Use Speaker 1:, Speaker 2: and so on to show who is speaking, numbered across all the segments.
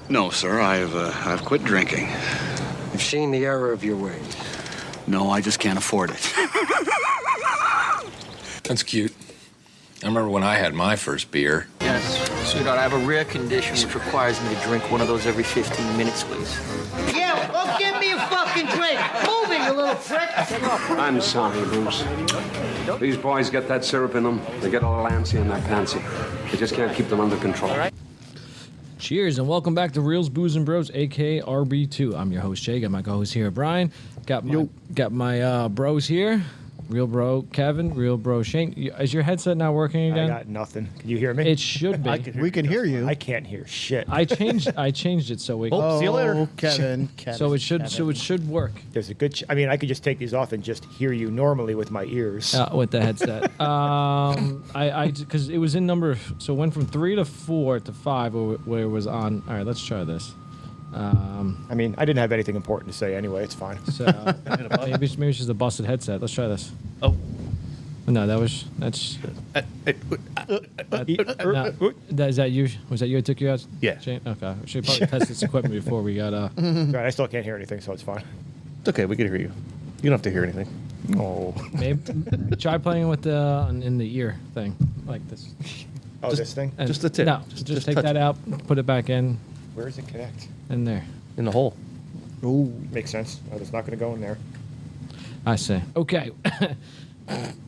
Speaker 1: No, sir. I've quit drinking.
Speaker 2: You've seen the error of your ways.
Speaker 1: No, I just can't afford it.
Speaker 3: That's cute. I remember when I had my first beer.
Speaker 4: Yes, sweetheart, I have a rare condition which requires me to drink one of those every 15 minutes, please.
Speaker 5: Yeah, well, give me a fucking drink. Move it, you little prick.
Speaker 2: I'm sorry, Bruce. These boys get that syrup in them. They get all antsy and they're pantsy. They just can't keep them under control. All right.
Speaker 6: Cheers and welcome back to Reels, Booze, and Bros, aka RB2. I'm your host, Jay. Got my co-host here, Brian. Got my bros here. Real bro Kevin, real bro Shane. Is your headset not working again?
Speaker 7: I got nothing. Can you hear me?
Speaker 6: It should be.
Speaker 8: We can hear you.
Speaker 7: I can't hear shit.
Speaker 6: I changed it so we.
Speaker 7: Oh, see you later,
Speaker 8: Kevin.
Speaker 6: So it should work.
Speaker 7: There's a good. I mean, I could just take these off and just hear you normally with my ears.
Speaker 6: With the headset. I because it was in number, so it went from 3 to 4 to 5 where it was on. All right, let's try this.
Speaker 7: I mean, I didn't have anything important to say anyway. It's fine.
Speaker 6: So maybe it's just a busted headset. Let's try this.
Speaker 9: Oh.
Speaker 6: No, that's. No, is that you? Was that you? I took you out.
Speaker 9: Yeah.
Speaker 6: Shane? Okay. We should probably test this equipment before we got.
Speaker 7: Right, I still can't hear anything, so it's fine.
Speaker 9: It's okay. We can hear you. You don't have to hear anything.
Speaker 7: Oh.
Speaker 6: Maybe try playing with the in the ear thing like this.
Speaker 7: Oh, this thing?
Speaker 9: Just the tip.
Speaker 6: No, just take that out. Put it back in.
Speaker 7: Where does it connect?
Speaker 6: In there.
Speaker 9: In the hole.
Speaker 7: Ooh. Makes sense. Oh, it's not going to go in there.
Speaker 6: I see. Okay.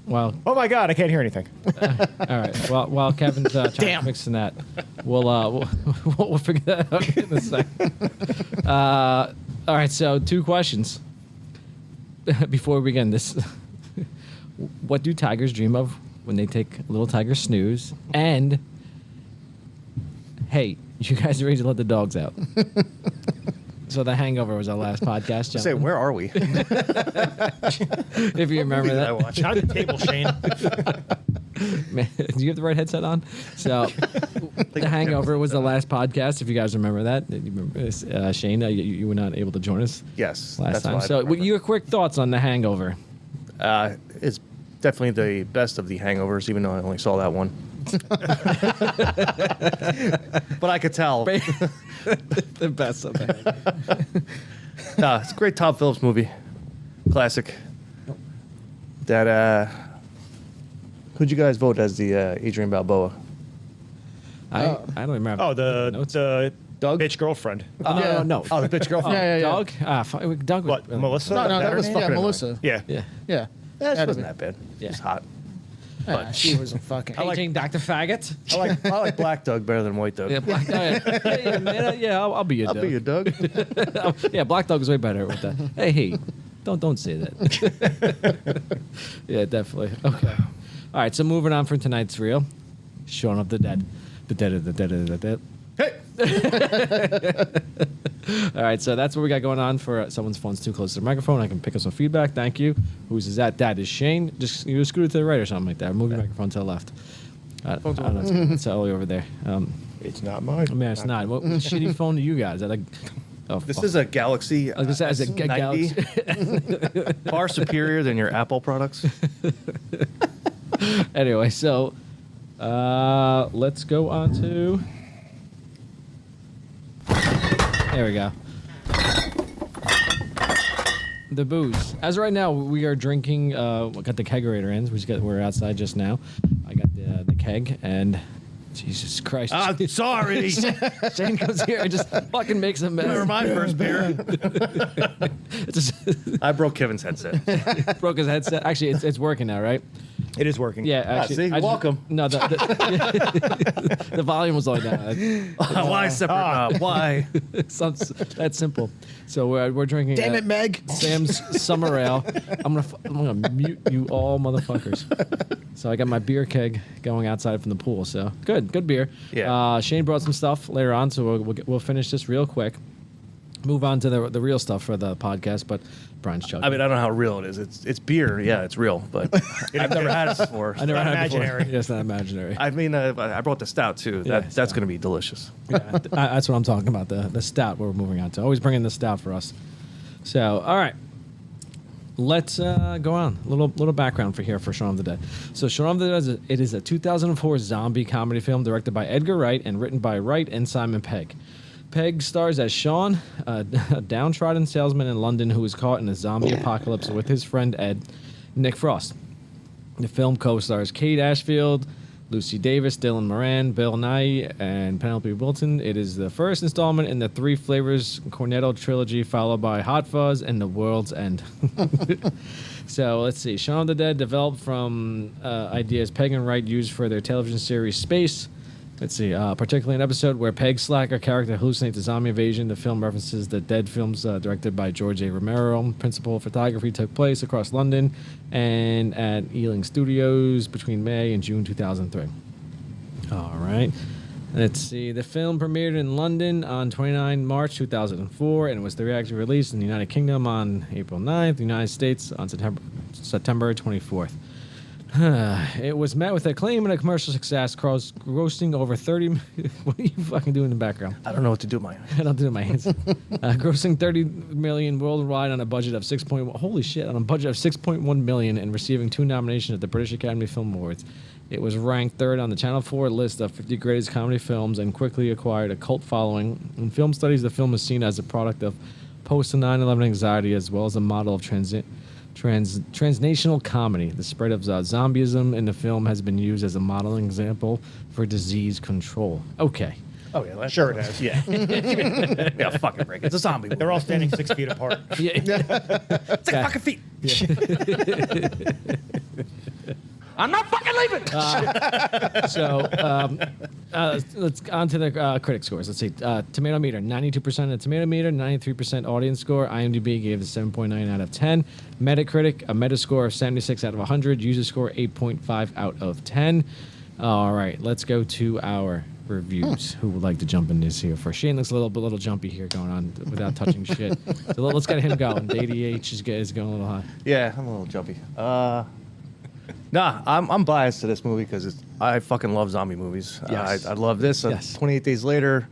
Speaker 6: Well.
Speaker 7: Oh my God! I can't hear anything.
Speaker 6: All right. Well, while Kevin's fixing that, we'll figure that out in a second. All right. So 2 questions before we begin this. What do tigers dream of when they take a little tiger snooze? And hey, you guys are ready to let the dogs out. So The Hangover was our last podcast.
Speaker 9: Say, where are we?
Speaker 6: If you remember that.
Speaker 7: I watched on the table, Shane.
Speaker 6: Man, do you have the right headset on? So, The Hangover was the last podcast. If you guys remember that, Shane, you were not able to join us.
Speaker 9: Yes,
Speaker 6: last
Speaker 9: that's
Speaker 6: time.
Speaker 9: why I
Speaker 6: So,
Speaker 9: remember.
Speaker 6: your quick thoughts on The Hangover?
Speaker 9: It's definitely the best of the hangovers, even though I only saw that one. But I could tell.
Speaker 6: The best of it.
Speaker 9: It's a great Tom Phillips movie. Classic. That, who'd you guys vote as the Adrian Balboa?
Speaker 6: I don't remember.
Speaker 7: Oh, the
Speaker 9: Doug?
Speaker 7: bitch girlfriend.
Speaker 6: No.
Speaker 9: Oh, the bitch girlfriend.
Speaker 8: Yeah.
Speaker 6: Doug? Doug.
Speaker 7: What, Melissa?
Speaker 8: No, that was
Speaker 9: fucking
Speaker 8: Melissa.
Speaker 7: Yeah.
Speaker 6: Yeah.
Speaker 8: Yeah.
Speaker 9: Yeah, she
Speaker 8: That'd
Speaker 9: wasn't
Speaker 8: be-
Speaker 9: that bad.
Speaker 6: Yeah.
Speaker 9: She's hot.
Speaker 8: Yeah, she was a fucking.
Speaker 6: Paging Dr. Faggot?
Speaker 9: I like Black Doug better than White Doug.
Speaker 6: Yeah, Black Doug. Yeah, man, I'll be your
Speaker 9: I'll
Speaker 6: Doug.
Speaker 9: be your Doug.
Speaker 6: Yeah, Black Dog is way better with that. Hey, don't say that. Yeah, definitely. Okay. All right, so moving on from tonight's reel, Shaun of the Dead. The dead.
Speaker 9: Hey!
Speaker 6: All right, so that's what we got going on for someone's phone's too close to the microphone. I can pick up some feedback. Thank you. Whose is that? That is Shane. Just you scoot it to the right or something like that. Move your microphone to the left. I don't know. It's Ellie over there.
Speaker 7: It's not mine.
Speaker 6: I mean, it's not. What shitty phone do you guys? Is that like, oh,
Speaker 9: This
Speaker 6: fuck.
Speaker 9: is a Galaxy.
Speaker 6: I was gonna say, it's a
Speaker 9: S90.
Speaker 6: Galaxy.
Speaker 9: Far superior than your Apple products.
Speaker 6: Anyway, so let's go on to. There we go. The booze. As of right now, we are drinking. We got the kegerator in. We're outside just now. I got the keg and. Jesus Christ.
Speaker 9: I'm sorry.
Speaker 6: Shane comes here and just fucking makes a mess.
Speaker 9: Remember my first beer? I broke Kevin's headset.
Speaker 6: Broke his headset. Actually, it's working now, right?
Speaker 7: It is working.
Speaker 6: Yeah, actually.
Speaker 9: see? Welcome.
Speaker 6: No, the volume was like that.
Speaker 9: Why separate? Why?
Speaker 6: That's simple. So we're drinking.
Speaker 8: Damn it, Meg.
Speaker 6: Sam's Summer Ale. I'm gonna mute you all, motherfuckers. So I got my beer keg going outside from the pool. So good beer.
Speaker 9: Yeah.
Speaker 6: Shane brought some stuff later on, so we'll finish this real quick. Move on to the real stuff for the podcast, but Brian's chugging.
Speaker 9: I mean, I don't know how real it is. It's beer. Yeah, it's real, but I've never had it before.
Speaker 6: I never
Speaker 7: not
Speaker 6: had it before.
Speaker 7: imaginary.
Speaker 6: Yeah, it's not imaginary.
Speaker 9: I mean, I brought the stout too.
Speaker 6: Yeah,
Speaker 9: That's going to be delicious.
Speaker 6: Yeah, that's what I'm talking about. The stout we're moving on to. Always bringing the stout for us. So, all right. Let's go on. A little background for Shaun of the Dead. So Shaun of the Dead, it is a 2004 zombie comedy film directed by Edgar Wright and written by Wright and Simon Pegg. Pegg stars as Shaun, a downtrodden salesman in London who is caught in a zombie apocalypse with his friend Ed, Nick Frost. The film co-stars Kate Ashfield, Lucy Davis, Dylan Moran, Bill Nighy, and Penelope Wilton. It is the first installment in the Three Flavors Cornetto trilogy, followed by Hot Fuzz and The World's End. So let's see. Shaun of the Dead developed from ideas Pegg and Wright used for their television series Space. Let's see. Particularly an episode where Peg Slacker character hallucinates a zombie invasion. The film references the Dead films directed by George A. Romero. Principal photography took place across London and at Ealing Studios between May and June 2003. All right. Let's see. The film premiered in London on 29 March 2004 and was theatrically released in the United Kingdom on April 9th, the United States on September 24th. It was met with acclaim and a commercial success, grossing over 30. What are you fucking doing in the background?
Speaker 9: I don't know what to do with my hands.
Speaker 6: I don't do it with my hands. Grossing 30 million worldwide on a budget of 6.1 million and receiving 2 nominations at the British Academy Film Awards. It was ranked 3rd on the Channel 4 list of 50 greatest comedy films and quickly acquired a cult following. In film studies, the film is seen as a product of post-9/11 anxiety as well as a model of transnational comedy. The spread of zombieism in the film has been used as a modeling example for disease control. Okay.
Speaker 9: Oh yeah, that's
Speaker 7: Sure it has.
Speaker 9: Yeah. Yeah, fucking break. It's a zombie movie.
Speaker 7: They're all standing 6 feet apart.
Speaker 6: Yeah.
Speaker 9: It's like fucking feet. I'm not fucking leaving.
Speaker 6: Let's on to the critic scores. Let's see. Tomato meter, 92% of the tomato meter, 93% audience score. IMDb gave it 7.9 out of 10. Metacritic, a Metascore of 76 out of 100. User score, 8.5 out of 10. All right, let's go to our reviews. Who would like to jump in this here first? Shane looks a little jumpy here going on without touching shit. So let's get him going. The ADH is going a little high.
Speaker 9: Yeah, I'm a little jumpy. Nah, I'm biased to this movie because I fucking love zombie movies.
Speaker 6: Yes.
Speaker 9: I love this.
Speaker 6: Yes.
Speaker 9: 28 Days Later,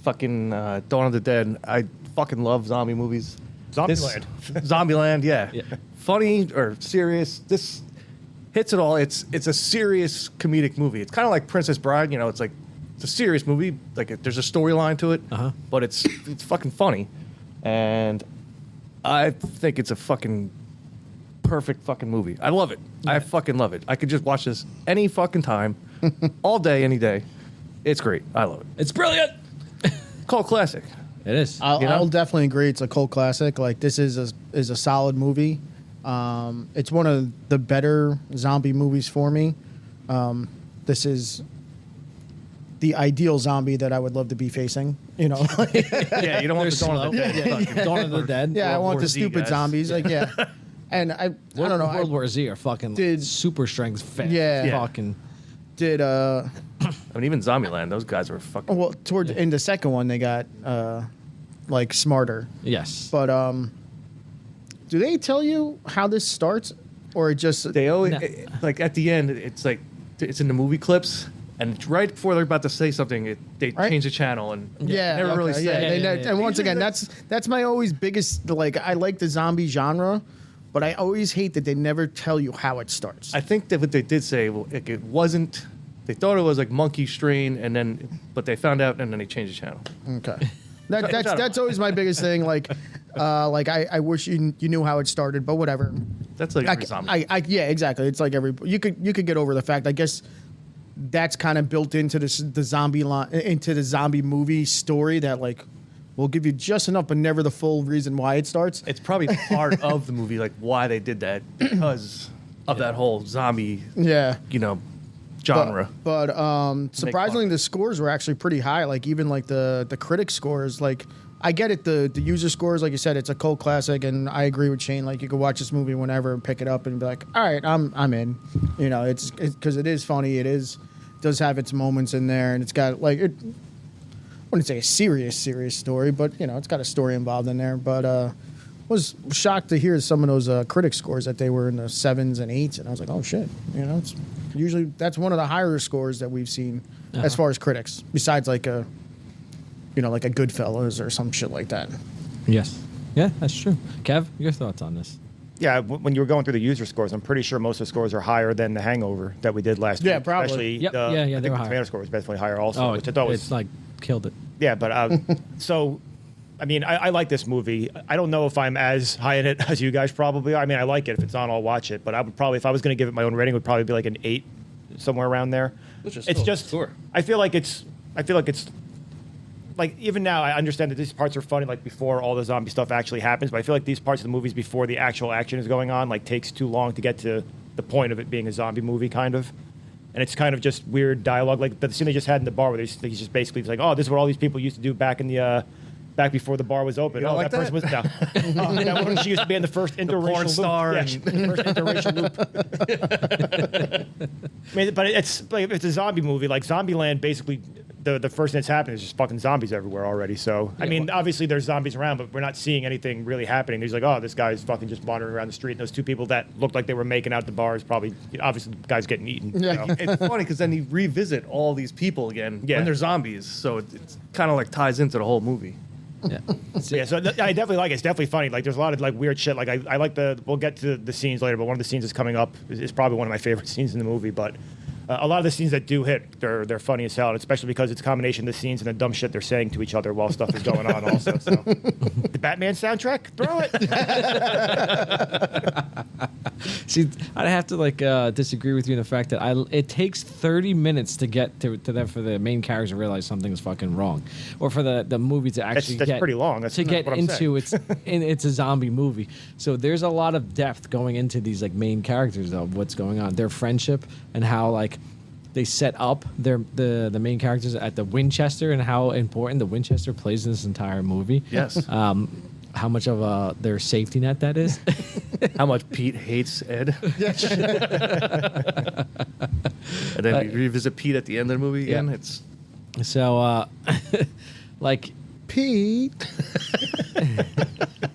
Speaker 9: fucking Dawn of the Dead. I fucking love zombie movies.
Speaker 7: Zombieland.
Speaker 9: Zombieland, yeah.
Speaker 6: Yeah.
Speaker 9: Funny or serious. This hits it all. It's a serious comedic movie. It's kind of like Princess Bride. It's like it's a serious movie. Like there's a storyline to it, but it's fucking funny, and I think it's a fucking perfect fucking movie. I love it. Yeah. I fucking love it. I could just watch this any fucking time, all day, any day. It's great. I love it.
Speaker 6: It's brilliant.
Speaker 9: Cult classic.
Speaker 6: It is.
Speaker 8: I'll definitely agree. It's a cult classic. Like this is a solid movie. It's one of the better zombie movies for me. This is the ideal zombie that I would love to be facing.
Speaker 9: Yeah, you don't want the Dawn of the Dead.
Speaker 6: Dawn of the Dead.
Speaker 8: Yeah, I
Speaker 9: World
Speaker 8: want
Speaker 9: War
Speaker 8: the
Speaker 9: Z
Speaker 8: stupid
Speaker 9: guys.
Speaker 8: zombies. Like yeah, and I don't know.
Speaker 6: World War Z are fucking super strength fat.
Speaker 8: Yeah.
Speaker 6: Fucking.
Speaker 8: Did
Speaker 9: I mean, even Zombieland, those guys were fucking.
Speaker 8: well towards in the second one they got like smarter.
Speaker 6: Yes.
Speaker 8: But do they tell you how this starts, or it just
Speaker 9: They always
Speaker 6: No.
Speaker 9: like at the end. It's like it's in the movie clips, and it's right before they're about to say something, they
Speaker 8: Right.
Speaker 9: change the channel and
Speaker 8: Yeah,
Speaker 9: never really
Speaker 8: okay,
Speaker 9: say.
Speaker 8: yeah,
Speaker 6: yeah.
Speaker 8: And once again, that's my always biggest. Like, I like the zombie genre, but I always hate that they never tell you how it starts.
Speaker 9: I think that what they did say, well, it wasn't. They thought it was like monkey strain, but they found out, and then they changed the channel.
Speaker 8: Okay, that's always my biggest thing. Like I wish you knew how it started, but whatever.
Speaker 9: That's like every zombie.
Speaker 8: Yeah, exactly. It's like you could get over the fact. I guess that's kind of built into the zombie into the zombie movie story that like will give you just enough, but never the full reason why it starts.
Speaker 9: It's probably part of the movie, like why they did that because of that whole zombie,
Speaker 8: Yeah.
Speaker 9: genre.
Speaker 8: But surprisingly, the scores were actually pretty high. Like even like the critic scores. Like I get it, the user scores. Like you said, it's a cult classic, and I agree with Shane. Like you could watch this movie whenever and pick it up and be like, all right, I'm in. It's because it is funny. Does have its moments in there, and it's got like it. I wouldn't say a serious story, but it's got a story involved in there. But was shocked to hear some of those critic scores that they were in the 7s and 8s, and I was like, oh shit, it's usually that's one of the higher scores that we've seen as far as critics, besides like a like a Goodfellas or some shit like that.
Speaker 6: Yes. Yeah, that's true. Kev, your thoughts on this?
Speaker 7: Yeah, when you were going through the user scores, I'm pretty sure most of the scores are higher than The Hangover that we did last week.
Speaker 8: Yeah, probably.
Speaker 7: Especially
Speaker 6: Yep.
Speaker 7: the,
Speaker 6: Yeah,
Speaker 7: I
Speaker 6: they
Speaker 7: think
Speaker 6: were
Speaker 7: the
Speaker 6: higher.
Speaker 7: tomato score was definitely higher also,
Speaker 6: Oh,
Speaker 7: which I thought was
Speaker 6: it's like killed it.
Speaker 7: Yeah, but so, I mean, I like this movie. I don't know if I'm as high in it as you guys probably are. I mean, I like it. If it's on, I'll watch it. But I would probably, if I was going to give it my own rating, it would probably be like an 8, somewhere around there.
Speaker 9: Which is
Speaker 7: It's
Speaker 9: still
Speaker 7: just,
Speaker 9: sure.
Speaker 7: I feel like it's like even now I understand that these parts are funny, like before all the zombie stuff actually happens. But I feel like these parts of the movies before the actual action is going on, like takes too long to get to the point of it being a zombie movie, kind of. And it's kind of just weird dialogue, like the scene they just had in the bar, where he's just basically like, "Oh, this is what all these people used to do back in the back before the bar was open."
Speaker 9: You don't like
Speaker 7: person was no. That woman, she used to be in the first interracial
Speaker 9: porn
Speaker 7: loop.
Speaker 9: star
Speaker 7: Yeah,
Speaker 9: and-
Speaker 7: the first interracial loop. I mean, but it's like it's a zombie movie. Like Zombieland, basically, the first thing that's happening is just fucking zombies everywhere already. So I mean, obviously there's zombies around, but we're not seeing anything really happening. He's like, "Oh, this guy's fucking just wandering around the street." And those two people that looked like they were making out the bars, probably obviously the guy's getting eaten.
Speaker 8: Yeah.
Speaker 7: So.
Speaker 9: It's funny because then you revisit all these people again
Speaker 7: Yeah.
Speaker 9: when they're zombies, so it's kind of like ties into the whole movie.
Speaker 6: Yeah.
Speaker 7: Yeah, so I definitely like it. It's definitely funny. Like, there's a lot of like weird shit. Like, I like we'll get to the scenes later, but one of the scenes that's coming up is probably one of my favorite scenes in the movie. But a lot of the scenes that do hit, they're funny as hell, and especially because it's a combination of the scenes and the dumb shit they're saying to each other while stuff is going on. Also, so the Batman soundtrack, throw it.
Speaker 6: See, I'd have to like disagree with you in the fact that it takes 30 minutes to get to them for the main characters to realize something's fucking wrong, or for the movie to actually
Speaker 7: That's
Speaker 6: get
Speaker 7: pretty long. That's
Speaker 6: to
Speaker 7: not
Speaker 6: get
Speaker 7: what I'm
Speaker 6: into
Speaker 7: saying.
Speaker 6: it's a zombie movie. So there's a lot of depth going into these like main characters of what's going on, their friendship, and how like they set up the main characters at the Winchester, and how important the Winchester plays in this entire movie.
Speaker 9: Yes.
Speaker 6: How much of their safety net that is.
Speaker 9: How much Pete hates Ed. And then we revisit Pete at the end of the movie again.
Speaker 6: Yeah.
Speaker 9: It's
Speaker 6: So, like,
Speaker 8: Pete.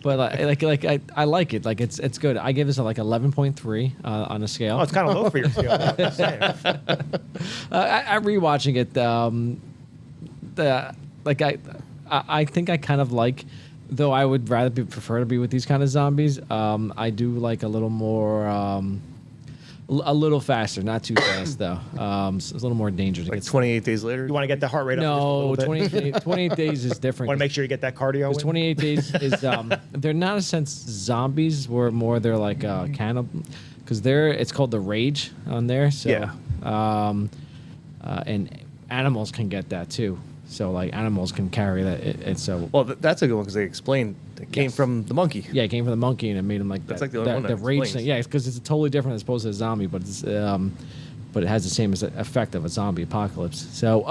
Speaker 6: but I like it. Like it's good. I give this a like 11.3 on a scale.
Speaker 7: Oh, it's kind of low for your scale. I'm just saying.
Speaker 6: I'm rewatching it. I think I kind of like, though I would rather prefer to be with these kind of zombies. I do like a little more, a little faster, not too fast though. It's a little more dangerous.
Speaker 9: like 28 days later.
Speaker 7: You want to get the heart rate up
Speaker 6: No,
Speaker 7: just a little bit?
Speaker 6: 28 days is different.
Speaker 7: Want to make sure you get that cardio.
Speaker 6: Because
Speaker 7: in?
Speaker 6: 28 days is they're not in a sense zombies, were more they're like cannibal, because it's called the rage on there. So
Speaker 9: Yeah.
Speaker 6: And animals can get that too. So like animals can carry that. And so
Speaker 9: Well, that's a good one because they explained it came
Speaker 6: Yes.
Speaker 9: from the monkey.
Speaker 6: yeah, it came from the monkey and it made him like
Speaker 9: That's
Speaker 6: that,
Speaker 9: like the only one
Speaker 6: the
Speaker 9: that
Speaker 6: rage
Speaker 9: explains.
Speaker 6: thing. Yeah, because it's totally different as opposed to a zombie, but it's but it has the same effect of a zombie apocalypse. So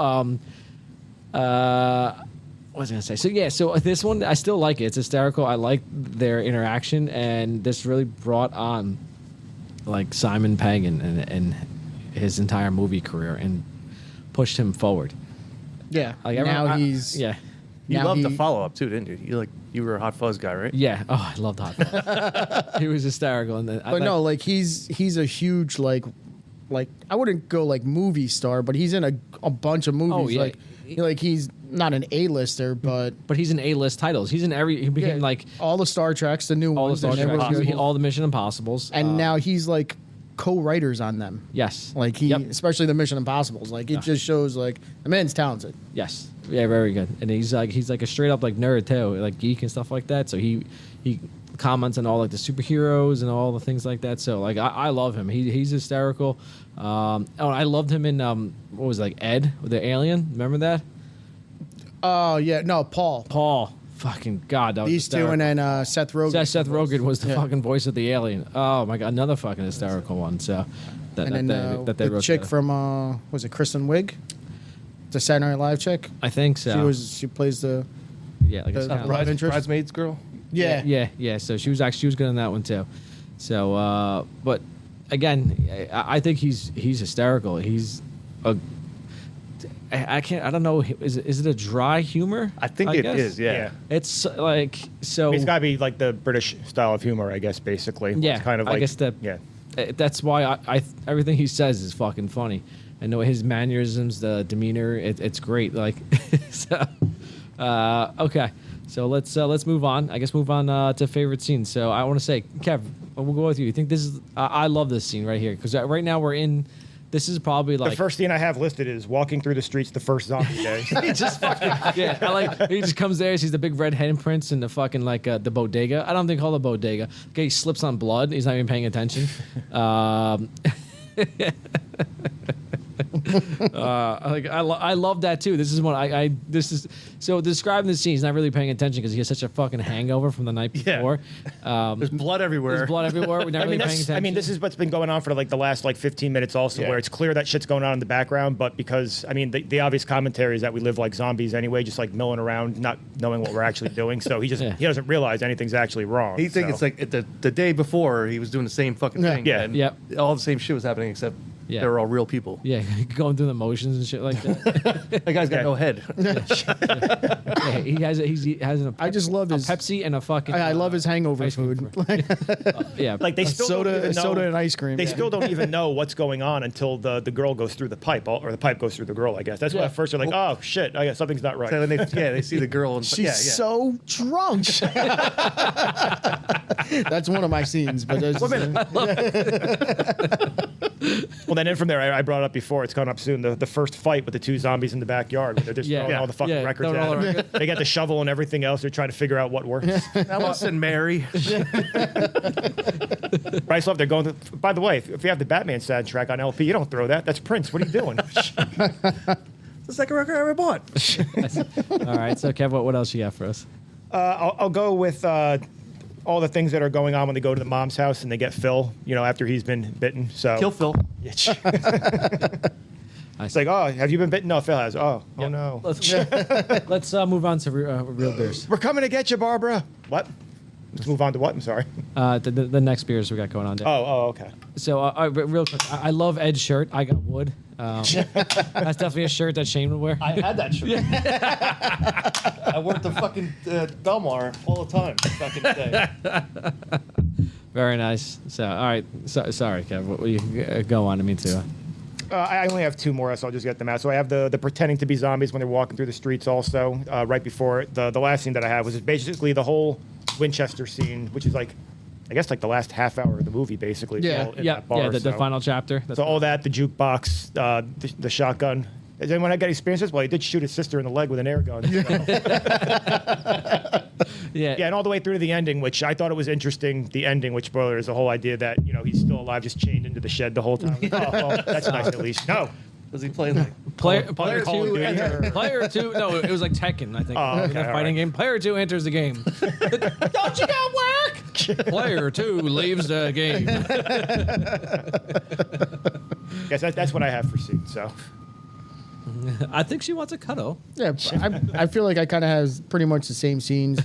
Speaker 6: what was I gonna say? So yeah, so this one I still like it. It's hysterical. I like their interaction, and this really brought on like Simon Pegg and his entire movie career and pushed him forward.
Speaker 8: Yeah.
Speaker 6: Like
Speaker 8: Now he's
Speaker 6: yeah.
Speaker 9: You
Speaker 8: Now
Speaker 9: loved the
Speaker 8: he-
Speaker 9: follow up too, didn't you? You were a Hot Fuzz guy, right?
Speaker 6: Yeah. Oh, I loved Hot Fuzz. He was hysterical, and then
Speaker 8: But no, like he's a huge like I wouldn't go like movie star, but he's in a bunch of movies.
Speaker 6: Oh, yeah.
Speaker 8: Like he's not an A-lister, but
Speaker 6: But he's in A-list titles. He's in he became like
Speaker 8: all the Star Treks, the new
Speaker 6: all the
Speaker 8: ones,
Speaker 6: Star
Speaker 8: and they were
Speaker 6: Trek,
Speaker 8: good.
Speaker 6: all the Mission Impossibles,
Speaker 8: and now he's like co-writers on them.
Speaker 6: yes,
Speaker 8: Like he,
Speaker 6: Yep.
Speaker 8: especially the Mission Impossibles. Like it just shows like the man's talented.
Speaker 6: Yes, yeah, very good. And he's like a straight up like nerd too, like geek and stuff like that. So he comments on all like the superheroes and all the things like that. So like I love him. He's hysterical. I loved him in what was it, like Ed with the alien. Remember that?
Speaker 8: Oh yeah, no, Paul.
Speaker 6: Paul, fucking god, that was
Speaker 8: These two,
Speaker 6: hysterical.
Speaker 8: and then Seth Rogen.
Speaker 6: Seth Rogen was the
Speaker 8: Yeah.
Speaker 6: fucking voice of the alien. Oh my god, another fucking hysterical one. So that,
Speaker 8: And then
Speaker 6: that they
Speaker 8: the
Speaker 6: wrote
Speaker 8: chick
Speaker 6: together.
Speaker 8: from was it Kristen Wiig, the Saturday Night Live chick.
Speaker 6: I think so.
Speaker 8: She plays the
Speaker 6: yeah, like it's
Speaker 8: the
Speaker 6: kinda
Speaker 8: love
Speaker 6: like-
Speaker 8: interest.
Speaker 9: Bridesmaids girl.
Speaker 8: Yeah.
Speaker 6: Yeah. So she was good in that one too. So, but again, I think he's hysterical. He's a. I can't. I don't know. Is it a dry humor?
Speaker 9: I think it
Speaker 6: guess?
Speaker 9: is. Yeah.
Speaker 7: Yeah.
Speaker 6: It's like so.
Speaker 7: It's got to be like the British style of humor, I guess. Basically,
Speaker 6: Yeah,
Speaker 7: It's kind of
Speaker 6: I
Speaker 7: like
Speaker 6: guess that.
Speaker 7: Yeah.
Speaker 6: That's why I everything he says is fucking funny. I know his mannerisms, the demeanor. It's great. Like, so, okay. So let's move on. I guess move on to favorite scenes. So I want to say, Kev, we'll go with you. You think this is? I love this scene right here because right now we're in. This is probably like
Speaker 7: the first scene I have listed is walking through the streets the first zombie day.
Speaker 6: he just fucking I like he just comes there, sees the big red handprints in the fucking like the bodega. I don't think called a bodega. Okay, he slips on blood. He's not even paying attention. I love that too. This is one this is so describing the scene. He's not really paying attention because he has such a fucking hangover from the night before.
Speaker 9: There's blood everywhere.
Speaker 6: There's blood everywhere. We're not really paying attention.
Speaker 7: I mean, this is what's been going on for like the last like 15 minutes also, where it's clear that shit's going on in the background, but because I mean the obvious commentary is that we live like zombies anyway, just like milling around, not knowing what we're actually doing. So he doesn't realize anything's actually wrong.
Speaker 9: He thinks it's like the day before he was doing the same fucking thing.
Speaker 7: Yeah.
Speaker 9: And
Speaker 6: Yep.
Speaker 9: all the same shit was happening except they were all real people.
Speaker 6: Yeah, going through the motions and shit like that.
Speaker 9: That guy's got no head.
Speaker 6: Yeah, he has
Speaker 8: I just love
Speaker 6: a
Speaker 8: his
Speaker 6: Pepsi and a fucking.
Speaker 8: I love his hangover
Speaker 6: ice cream
Speaker 8: food.
Speaker 6: Yeah,
Speaker 7: like they still don't even know,
Speaker 8: soda and ice cream.
Speaker 7: They still don't even know what's going on until the girl goes through the pipe, or the pipe goes through the girl. I guess that's why at first they're like, oh shit, I guess something's not right.
Speaker 9: So when they see the girl and
Speaker 8: She's so drunk. That's one of my scenes. But there's
Speaker 7: Well, then in from there, I brought it up before. It's coming up soon. The first fight with the two zombies in the backyard. Where they're just throwing all the fucking records
Speaker 6: throwing all
Speaker 7: at
Speaker 6: the
Speaker 7: them.
Speaker 6: records.
Speaker 7: They got the shovel and everything else. They're trying to figure out what works.
Speaker 9: now listen, Mary.
Speaker 7: I just love they're going. By the way, if you have the Batman soundtrack on LP, you don't throw that. That's Prince. What are you doing?
Speaker 9: The second record I ever bought.
Speaker 6: all right. So, Kev, what else you got for us?
Speaker 7: I'll go with all the things that are going on when they go to the mom's house and they get Phil. After he's been bitten. So
Speaker 9: Kill Phil.
Speaker 7: It's like, oh, have you been bitten? No, Phil has. Oh no.
Speaker 6: Let's move on to real beers.
Speaker 7: We're coming to get you, Barbara. What? Let's move on to what? I'm sorry.
Speaker 6: The next beers we got going on there.
Speaker 7: Oh, okay.
Speaker 6: So, real quick, I love Ed's shirt. I got wood. That's definitely a shirt that Shane would wear.
Speaker 9: I had that shirt. I worked the fucking Belmar all the time back in the day.
Speaker 6: Very nice. So, all right. So, sorry, Kev. What you go on to me too?
Speaker 7: I only have two more, so I'll just get them out. So I have the pretending to be zombies when they're walking through the streets also. Right before it. The last scene that I have was basically the whole Winchester scene, which is like, I guess like the last half hour of the movie, basically. That bar,
Speaker 6: the final chapter.
Speaker 7: So all that, the jukebox, the shotgun. Has anyone had experiences? Well, he did shoot his sister in the leg with an air gun. So.
Speaker 6: Yeah,
Speaker 7: and all the way through to the ending, which I thought it was interesting. The ending, which spoiler is the whole idea that he's still alive, just chained into the shed the whole time. Well, that's nice at least. No.
Speaker 9: Was he playing like
Speaker 6: player
Speaker 7: Call of
Speaker 6: two?
Speaker 7: Duty?
Speaker 6: Player two? No, it was like Tekken. I think.
Speaker 7: Oh, okay,
Speaker 6: It was a fighting game. Player two enters the game. Don't you got work? Player two leaves the game.
Speaker 7: Yes, that's what I have for seed. So.
Speaker 6: I think she wants a cuddle.
Speaker 8: Yeah, I feel like I kind of has pretty much the same scenes.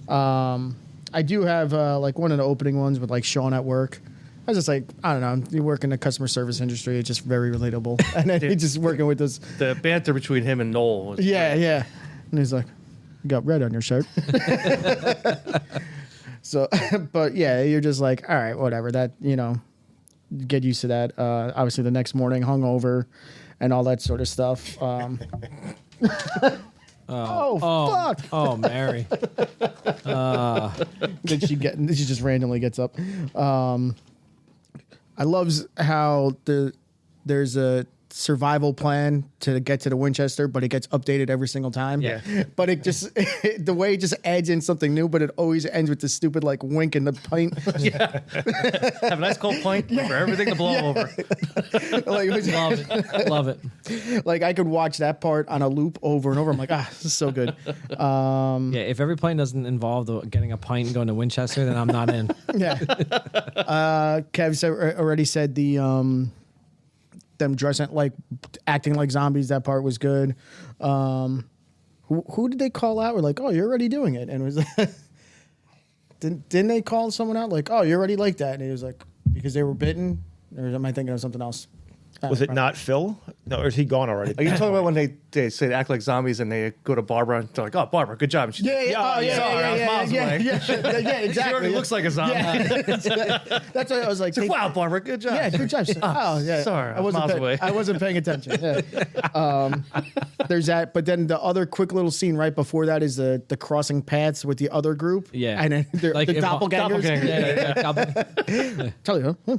Speaker 8: I do have like one of the opening ones with like Shaun at work. I was just like, I don't know, you work in the customer service industry, it's just very relatable. And then he's just working with this.
Speaker 9: The banter between him and Noel was
Speaker 8: Yeah. And he's like, you got red on your shirt. So, but yeah, you're just like, all right, whatever. That, get used to that. Obviously, the next morning, hungover and all that sort of stuff. Fuck!
Speaker 6: Oh, Mary.
Speaker 8: Then she just randomly gets up. I love how there's a survival plan to get to the Winchester, but it gets updated every single time.
Speaker 6: Yeah.
Speaker 8: But it just the way it just adds in something new, but it always ends with the stupid like wink in the pint.
Speaker 9: Yeah. Have a nice cold pint for everything to blow over.
Speaker 8: Like,
Speaker 6: Love it.
Speaker 8: Like I could watch that part on a loop over and over. I'm like, this is so good.
Speaker 6: Yeah, if every plane doesn't involve getting a pint and going to Winchester, then I'm not in.
Speaker 8: Yeah. Kev already said the them dressing like acting like zombies. That part was good. Who did they call out? We're like, oh, you're already doing it, and it was didn't they call someone out like, oh, you're already like that, and he was like, because they were bitten, or am I thinking of something else?
Speaker 7: Was it not Phil? No, or is he gone already?
Speaker 9: Are you talking about when they say they act like zombies and they go to Barbara and they're like, "Oh, Barbara, good job." And she's
Speaker 8: Yeah, yeah, oh, yeah,
Speaker 9: sorry,
Speaker 8: yeah,
Speaker 9: I was
Speaker 8: yeah,
Speaker 9: miles
Speaker 8: yeah,
Speaker 9: away.
Speaker 8: yeah, exactly.
Speaker 9: She already looks like a zombie.
Speaker 8: Yeah. That's why I was like,
Speaker 9: It's like, wow, Barbara, good job.
Speaker 8: yeah, good job. Oh, yeah.
Speaker 9: sorry, I was miles away.
Speaker 8: I wasn't paying attention. Yeah. There's that, but then the other quick little scene right before that is the crossing paths with the other group.
Speaker 6: Yeah.
Speaker 8: And then the doppelgangers.
Speaker 6: Yeah.
Speaker 8: Tell you, huh?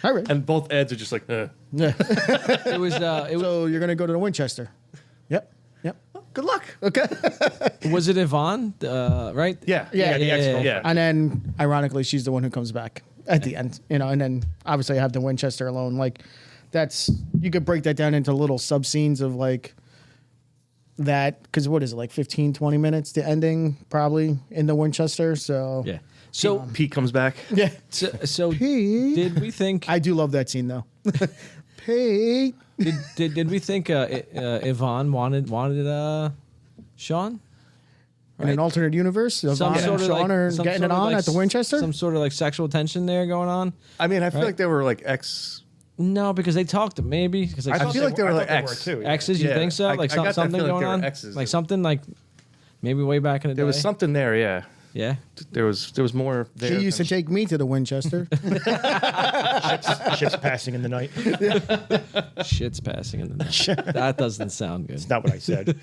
Speaker 8: All right.
Speaker 9: And both Eds are just like,
Speaker 8: Yeah.
Speaker 6: It was.
Speaker 8: So you're gonna go to the Winchester. Yep. Yep.
Speaker 9: good luck.
Speaker 8: Okay.
Speaker 6: Was it Yvonne? Right?
Speaker 9: Yeah.
Speaker 8: Yeah,
Speaker 7: the ex-girlfriend.
Speaker 9: Yeah.
Speaker 8: And then, ironically, she's the one who comes back at the end, and then obviously I have the Winchester alone. Like, that's, you could break that down into little sub scenes of like that, because what is it, like 15, 20 minutes to ending probably in the Winchester. So
Speaker 6: Yeah. So,
Speaker 9: Pete comes back.
Speaker 8: yeah,
Speaker 6: so
Speaker 8: Pete.
Speaker 6: did we think?
Speaker 8: I do love that scene though. Pete.
Speaker 6: Did we think Yvonne wanted Shaun?
Speaker 8: In an alternate universe, Yvonne and Shaun are
Speaker 6: some
Speaker 8: getting
Speaker 6: sort
Speaker 8: it
Speaker 6: of
Speaker 8: on
Speaker 6: like
Speaker 8: at the Winchester.
Speaker 6: Some sort of like sexual tension there going on.
Speaker 9: I mean, I feel
Speaker 6: Right.
Speaker 9: like they were like ex.
Speaker 6: No, because they talked maybe. Because like,
Speaker 9: I feel like they were like
Speaker 7: I thought
Speaker 9: ex.
Speaker 7: they were too.
Speaker 6: exes. You
Speaker 9: Yeah,
Speaker 6: think so?
Speaker 9: I
Speaker 6: Like
Speaker 9: got that
Speaker 6: something
Speaker 9: feeling
Speaker 6: going
Speaker 9: they were
Speaker 6: on.
Speaker 9: exes.
Speaker 6: Like something like maybe way back in the day.
Speaker 9: There was something there, yeah.
Speaker 6: Yeah.
Speaker 9: There was more there.
Speaker 8: She used to take me to the Winchester.
Speaker 7: Ships passing in the night.
Speaker 6: Shit's passing in the night. That doesn't sound good.
Speaker 7: It's not what I said.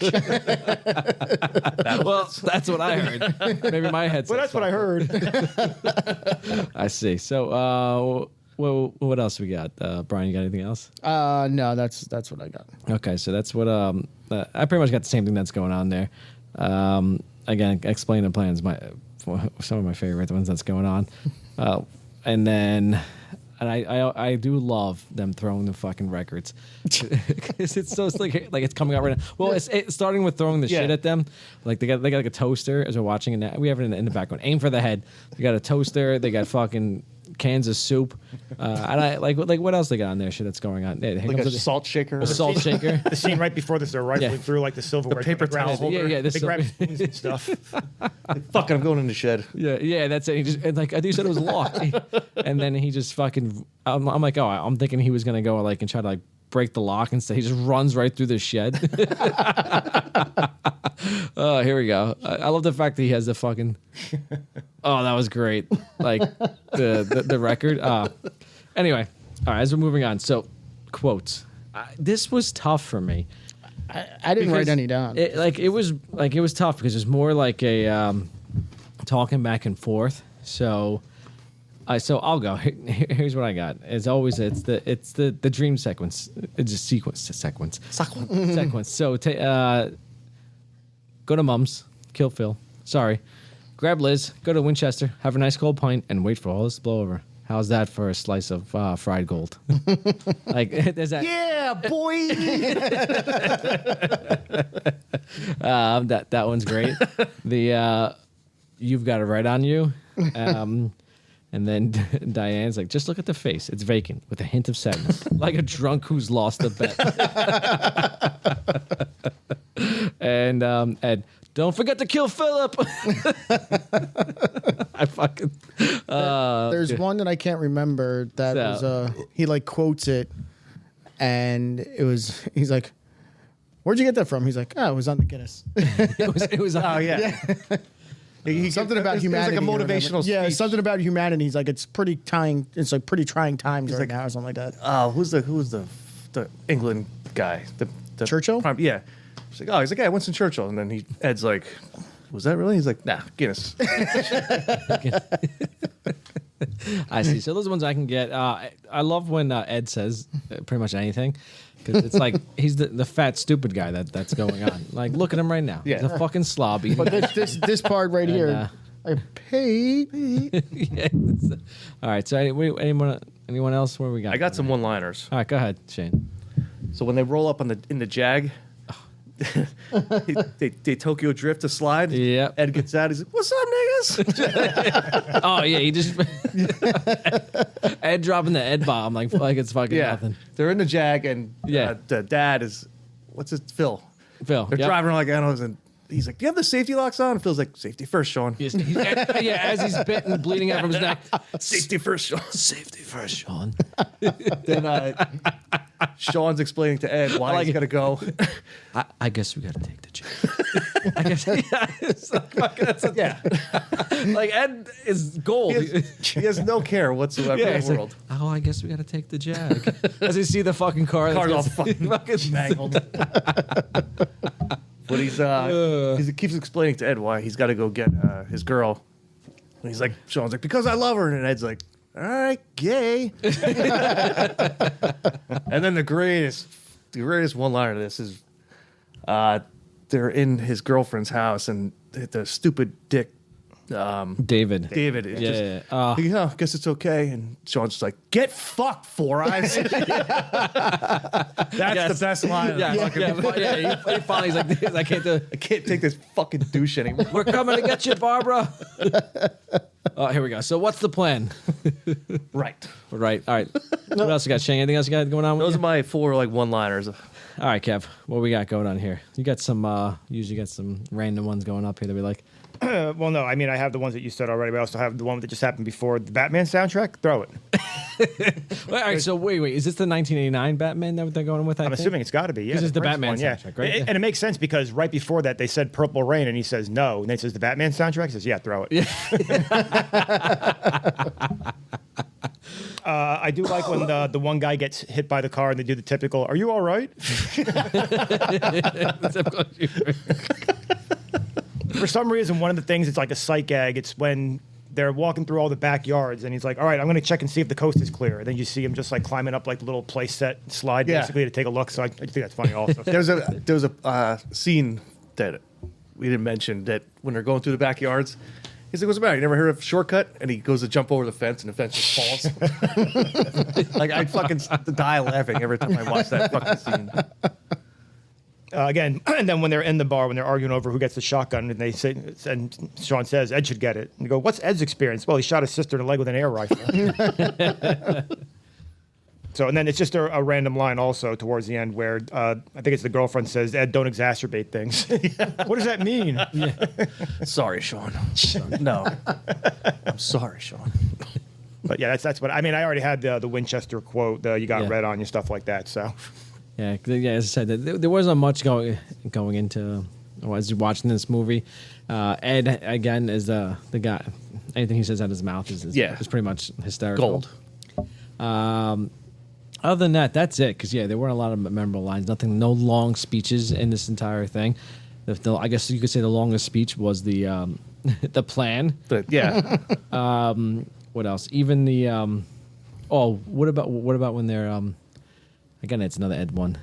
Speaker 6: Well, that's what I heard. Maybe my head's.
Speaker 7: Well, that's what I heard.
Speaker 6: I see. So, well, what else we got? Brian, you got anything else?
Speaker 8: No, that's what I got.
Speaker 6: Okay, so that's what I pretty much got the same thing that's going on there. Again, explain the plans. Some of my favorite ones that's going on, and then. And I do love them throwing the fucking records. it's like it's coming out right now. Well, it's starting with throwing the shit at them. Like they got like a toaster as we're watching it now. We have it in the background. Aim for the head. They got a toaster. They got fucking cans of soup. And I like what else they got on there? Shit that's going on. Yeah,
Speaker 9: like a salt shaker.
Speaker 6: A salt shaker.
Speaker 7: The scene right before this, they're rifling
Speaker 6: Yeah.
Speaker 7: through like the silverware.
Speaker 9: paper
Speaker 7: they grab
Speaker 9: towel
Speaker 7: the holder,
Speaker 9: holder.
Speaker 6: Yeah, the
Speaker 7: They grab
Speaker 6: silver-
Speaker 7: spoons and stuff.
Speaker 9: Fuck it, I'm going in the shed.
Speaker 6: Yeah, that's it. He just, and like I think you said it was locked, and then he just fucking. I'm like, oh, I'm thinking he was gonna go like and try to like break the lock instead. He just runs right through the shed. Oh, here we go. I love the fact that he has the fucking. Oh, that was great. Like the record. Anyway, all right. As we're moving on, so quotes. This was tough for me.
Speaker 8: I didn't write
Speaker 6: Because
Speaker 8: any down.
Speaker 6: It was tough because it's more like a talking back and forth. So I'll go. Here's what I got. As always, it's the dream sequence. It's a sequence. So go to Mum's, kill Phil. Sorry, grab Liz, go to Winchester, have a nice cold pint, and wait for all this to blow over. How's that for a slice of fried gold? Like there's that.
Speaker 8: Yeah, boy.
Speaker 6: That one's great. The you've got it right on you. And then Diane's like, just look at the face. It's vacant with a hint of sadness, like a drunk who's lost a bet. And Ed, don't forget to kill Philip. I fucking.
Speaker 8: There's one that I can't remember that
Speaker 6: So-
Speaker 8: was he like quotes it, and he's like, "Where'd you get that from?" He's like, "Oh, it was on the Guinness."
Speaker 6: It was.
Speaker 9: Oh yeah.
Speaker 8: Something about humanity.
Speaker 9: It was
Speaker 8: or
Speaker 9: like a
Speaker 8: whatever.
Speaker 9: motivational
Speaker 8: Yeah,
Speaker 9: speech.
Speaker 8: something about humanity. He's like, it's pretty trying times right
Speaker 9: like-
Speaker 8: now, or something like that.
Speaker 9: Who was the England guy? The
Speaker 8: Churchill?
Speaker 9: Yeah. He's like, yeah, Winston Churchill. And then Ed's like, was that really? He's like, nah, Guinness.
Speaker 6: I see. So those are ones I can get. I love when Ed says pretty much anything. Because it's like he's the fat stupid guy that's going on. Like, look at him right now.
Speaker 9: Yeah.
Speaker 6: He's a fucking slob. Eating.
Speaker 8: But this part right here, I paid.
Speaker 6: Yeah. All right. So anyone else? Where we got?
Speaker 9: I got some one-liners.
Speaker 6: All right. Go ahead, Shane.
Speaker 9: So when they roll up in the Jag, they Tokyo drift a slide.
Speaker 6: Yep.
Speaker 9: Ed gets out. He's like, "What's up, niggas?"
Speaker 6: Oh yeah, he just Ed dropping the Ed bomb like it's fucking nothing.
Speaker 9: They're in the Jag, and
Speaker 6: Yeah.
Speaker 9: the dad is, what's it, Phil?
Speaker 6: Phil.
Speaker 9: They're
Speaker 6: yep.
Speaker 9: driving around like animals, and he's like, "Do you have the safety locks on?" It feels like safety first, Sean.
Speaker 6: Yeah, as he's bitten and bleeding out from his neck.
Speaker 9: Safety first, Sean.
Speaker 6: Safety first, Sean.
Speaker 9: Then Sean's explaining to Ed why he's got to go.
Speaker 6: I guess we got to take the jab. I guess, it's like, like Ed is gold.
Speaker 9: He has no care whatsoever in the world.
Speaker 6: Like, I guess we got to take the jag. As you see the fucking car.
Speaker 9: Car's all fucking mangled. But he keeps explaining to Ed why he's got to go get his girl. And he's like, Sean's like, because I love her. And Ed's like, all right, gay. And then the greatest one liner of this is they're in his girlfriend's house and the stupid dick
Speaker 6: David
Speaker 9: is just, I guess it's okay. And Sean's just like, get fucked, Four Eyes. That's the best line.
Speaker 6: He finally he's like, I can't
Speaker 9: take this fucking douche anymore.
Speaker 6: We're coming to get you, Barbara. Oh, here we go. So what's the plan?
Speaker 9: Right.
Speaker 6: All right. What else you got, Shane? Anything else you got going on?
Speaker 9: Those are my 4 one-liners.
Speaker 6: All right, Kev. What we got going on here? You got some. Usually got some random ones going up here that we like.
Speaker 7: Well, no. I mean, I have the ones that you said already, but I also have the one that just happened before the Batman soundtrack. Throw it.
Speaker 6: All right. So wait. Is this the 1989 Batman that they're going with?
Speaker 7: I'm assuming it's got to be. Yeah,
Speaker 6: this is the Batman
Speaker 7: one,
Speaker 6: soundtrack, right?
Speaker 7: And it makes sense because right before that they said Purple Rain, and he says no, and then it says the Batman soundtrack. He says, yeah, throw it. Yeah. I do like when the one guy gets hit by the car and they do the typical, "Are you all right?" For some reason, one of the things, it's like a sight gag. It's when they're walking through all the backyards, and he's like, "All right, I'm going to check and see if the coast is clear." And then you see him just like climbing up like the little play set slide, basically, to take a look. So I think that's funny also.
Speaker 9: There was a scene that we didn't mention that when they're going through the backyards, he's like, "What's the matter? You never heard of Shortcut?" And he goes to jump over the fence, and the fence just falls. Like, I fucking die laughing every time I watch that fucking scene.
Speaker 7: Again, and then when they're in the bar, when they're arguing over who gets the shotgun, and they say, and Sean says Ed should get it, and they go, "What's Ed's experience?" Well, he shot his sister in the leg with an air rifle. So, and then it's just a random line also towards the end where I think it's the girlfriend says, "Ed, don't exacerbate things." What does that mean?
Speaker 9: Sorry, Sean. No, I'm sorry, Sean.
Speaker 7: But yeah, that's what I mean. I already had the Winchester quote. You got red on you, stuff like that. So.
Speaker 6: Yeah, as I said, there wasn't much going into as you're watching this movie. Ed again is the guy. Anything he says out of his mouth is pretty much hysterical.
Speaker 9: Gold.
Speaker 6: Other than that, that's it. Because there weren't a lot of memorable lines. No long speeches in this entire thing. I guess you could say the longest speech was the the plan.
Speaker 9: But yeah.
Speaker 6: What else? Even the what about when they're again, it's another Ed one.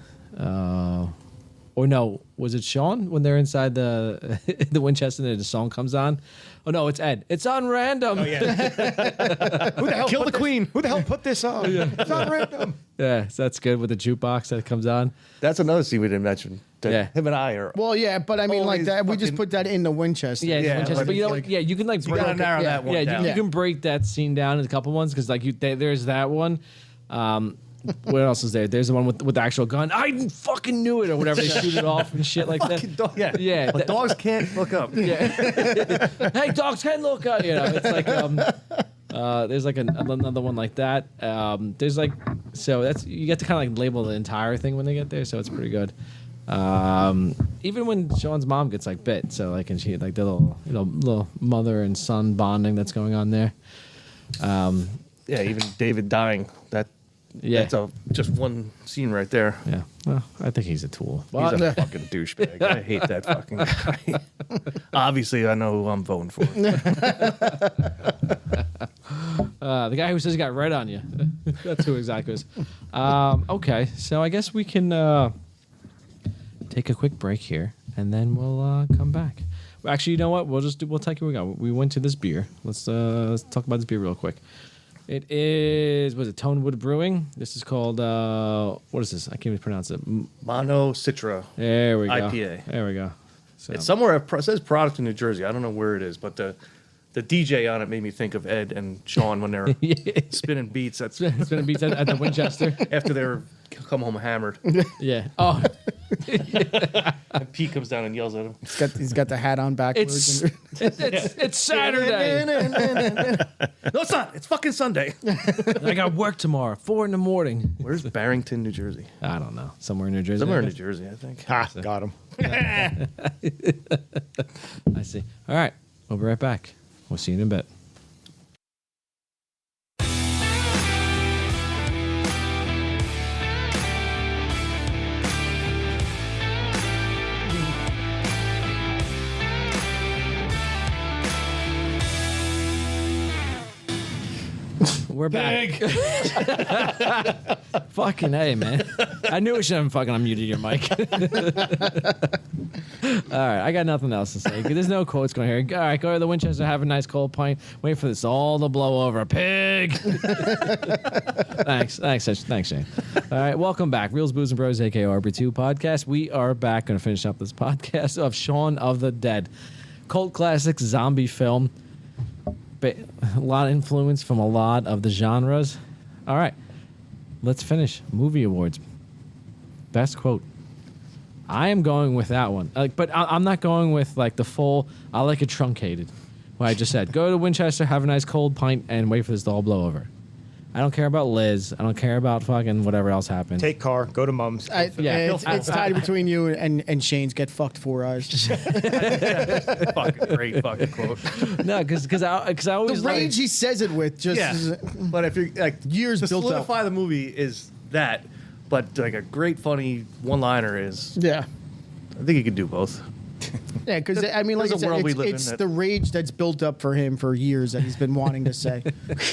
Speaker 6: Or no, was it Sean when they're inside the Winchester and the song comes on? Oh no, it's Ed. It's on random.
Speaker 7: Oh yeah. Who the hell
Speaker 9: Kill the Queen?
Speaker 7: Who the hell put this on? It's on random.
Speaker 6: Yeah, so that's good with the jukebox that comes on.
Speaker 9: That's another scene we didn't mention. Him and I are.
Speaker 8: Well, yeah, but I mean, like that, we just put that in the Winchester.
Speaker 6: Yeah, Winchester. But you know, you can like
Speaker 9: you gotta narrow that one down.
Speaker 6: You can break that scene down in a couple ones because like there's that one. What else is there? There's the one with the actual gun. I fucking knew it, or whatever. They shoot it off and shit like that.
Speaker 9: Yeah. But dogs can't look up.
Speaker 6: Yeah. Hey, dogs can look up. It's like there's like another one like that. There's like that's you get to kind of like label the entire thing when they get there, so it's pretty good. Even when Sean's mom gets like bit, so like and she like the little mother and son bonding that's going on there.
Speaker 9: Even David dying. That's just one scene right there.
Speaker 6: Yeah. Well, I think he's a tool.
Speaker 9: He's a fucking douchebag. I hate that fucking guy. Obviously, I know who I'm voting for.
Speaker 6: The guy who says he got red on you. That's who exactly is. Okay, so I guess we can take a quick break here, and then we'll come back. Well, actually, you know what? We'll take it. We went to this beer. Let's talk about this beer real quick. It is, was it Tonewood Brewing? This is called, what is this? I can't even pronounce it.
Speaker 9: Mono Citra.
Speaker 6: There we go.
Speaker 9: IPA.
Speaker 6: There we go. So.
Speaker 9: It's somewhere, it says product in New Jersey. I don't know where it is, but the DJ on it made me think of Ed and Sean when they're spinning beats.
Speaker 6: Spinning beats at the Winchester.
Speaker 9: After they come home hammered.
Speaker 6: Yeah. Oh.
Speaker 9: And Pete comes down and yells at him.
Speaker 8: He's got the hat on backwards.
Speaker 6: It's Saturday.
Speaker 9: No, it's not. It's fucking Sunday.
Speaker 6: I got work tomorrow, 4 a.m.
Speaker 9: Where's Barrington, New Jersey?
Speaker 6: I don't know. Somewhere in New Jersey.
Speaker 9: Somewhere in
Speaker 6: I
Speaker 9: New
Speaker 6: guess.
Speaker 9: Jersey, I think.
Speaker 7: Ha, got him.
Speaker 6: I see. All right. We'll be right back. We'll see you in a bit. We're back. Fucking A, man. I knew I shouldn't have fucking unmuted your mic. All right, I got nothing else to say. There's no quotes going here. All right, go to the Winchester, have a nice cold pint. Wait for this all to blow over. Pig. Thanks, Shane. All right, welcome back. Reels, Booze, and Bros, aka RB2 podcast. We are back. Going to finish up this podcast of Shaun of the Dead, cult classic zombie film. A lot of influence from a lot of the genres. All right, let's finish movie awards. Best quote. I am going with that one, but I'm not going with like the full. I like it truncated. What I just said. Go to Winchester, have a nice cold pint, and wait for this to all blow over. I don't care about Liz. I don't care about fucking whatever else happened.
Speaker 7: Take car, go to Mum's.
Speaker 8: It's tied between you and Shane's get fucked 4 eyes.
Speaker 9: Fucking great fucking quote.
Speaker 6: No, because I always
Speaker 8: The range he says it with just
Speaker 9: But if you're like
Speaker 8: years
Speaker 9: to
Speaker 8: built up.
Speaker 9: solidify the movie is that, but like a great funny one-liner is.
Speaker 8: Yeah.
Speaker 9: I think you could do both.
Speaker 8: Yeah, because I mean, like I
Speaker 9: There's a world we
Speaker 8: said,
Speaker 9: live
Speaker 8: it's
Speaker 9: in that-
Speaker 8: the rage that's built up for him for years that he's been wanting to say.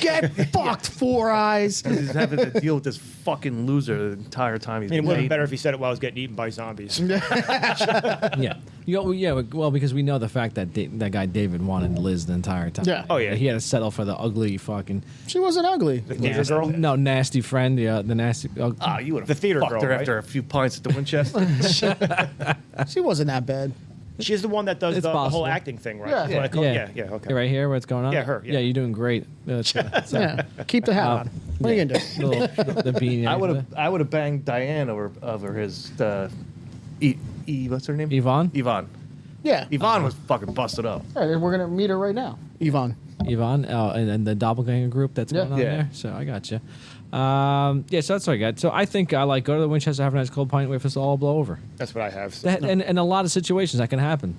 Speaker 8: Get fucked, 4 eyes.
Speaker 9: He's having to deal with this fucking loser the entire time he's
Speaker 7: I mean, it would have been
Speaker 9: dating.
Speaker 7: better if he said it while I was getting eaten by zombies.
Speaker 6: Yeah. Well, because we know the fact that that guy David wanted Liz the entire time.
Speaker 8: Yeah.
Speaker 7: Oh, yeah.
Speaker 6: He had to settle for the ugly fucking
Speaker 8: She wasn't ugly.
Speaker 7: The theater girl?
Speaker 6: no nasty friend. The nasty.
Speaker 9: Ah, you would have
Speaker 7: The theater
Speaker 9: fucked
Speaker 7: girl,
Speaker 9: her
Speaker 7: right?
Speaker 9: after a few pints at the Winchester.
Speaker 8: She wasn't that bad.
Speaker 7: She's the one that does
Speaker 6: It's
Speaker 7: the whole
Speaker 6: possible.
Speaker 7: acting thing, right?
Speaker 8: Yeah.
Speaker 7: That's what I call-
Speaker 6: Yeah.
Speaker 7: yeah, okay.
Speaker 6: You're right here. What's going on?
Speaker 7: Yeah, her, yeah.
Speaker 6: You're doing great.
Speaker 8: Yeah. Keep the hat on. What are you gonna do?
Speaker 6: The beanie.
Speaker 9: I would have banged Diane over his what's her name?
Speaker 6: Yvonne.
Speaker 9: Yvonne.
Speaker 8: Yeah.
Speaker 9: Yvonne was fucking busted up.
Speaker 8: All right, we're gonna meet her right now. Yvonne.
Speaker 6: Yvonne, and the doppelganger group that's going on
Speaker 9: Yeah.
Speaker 6: there. So I got you. So that's what I got. So I think I like go to the Winchester, have a nice cold pint, wait for this to all blow over.
Speaker 7: That's what I have. So.
Speaker 6: That, and a lot of situations that can happen.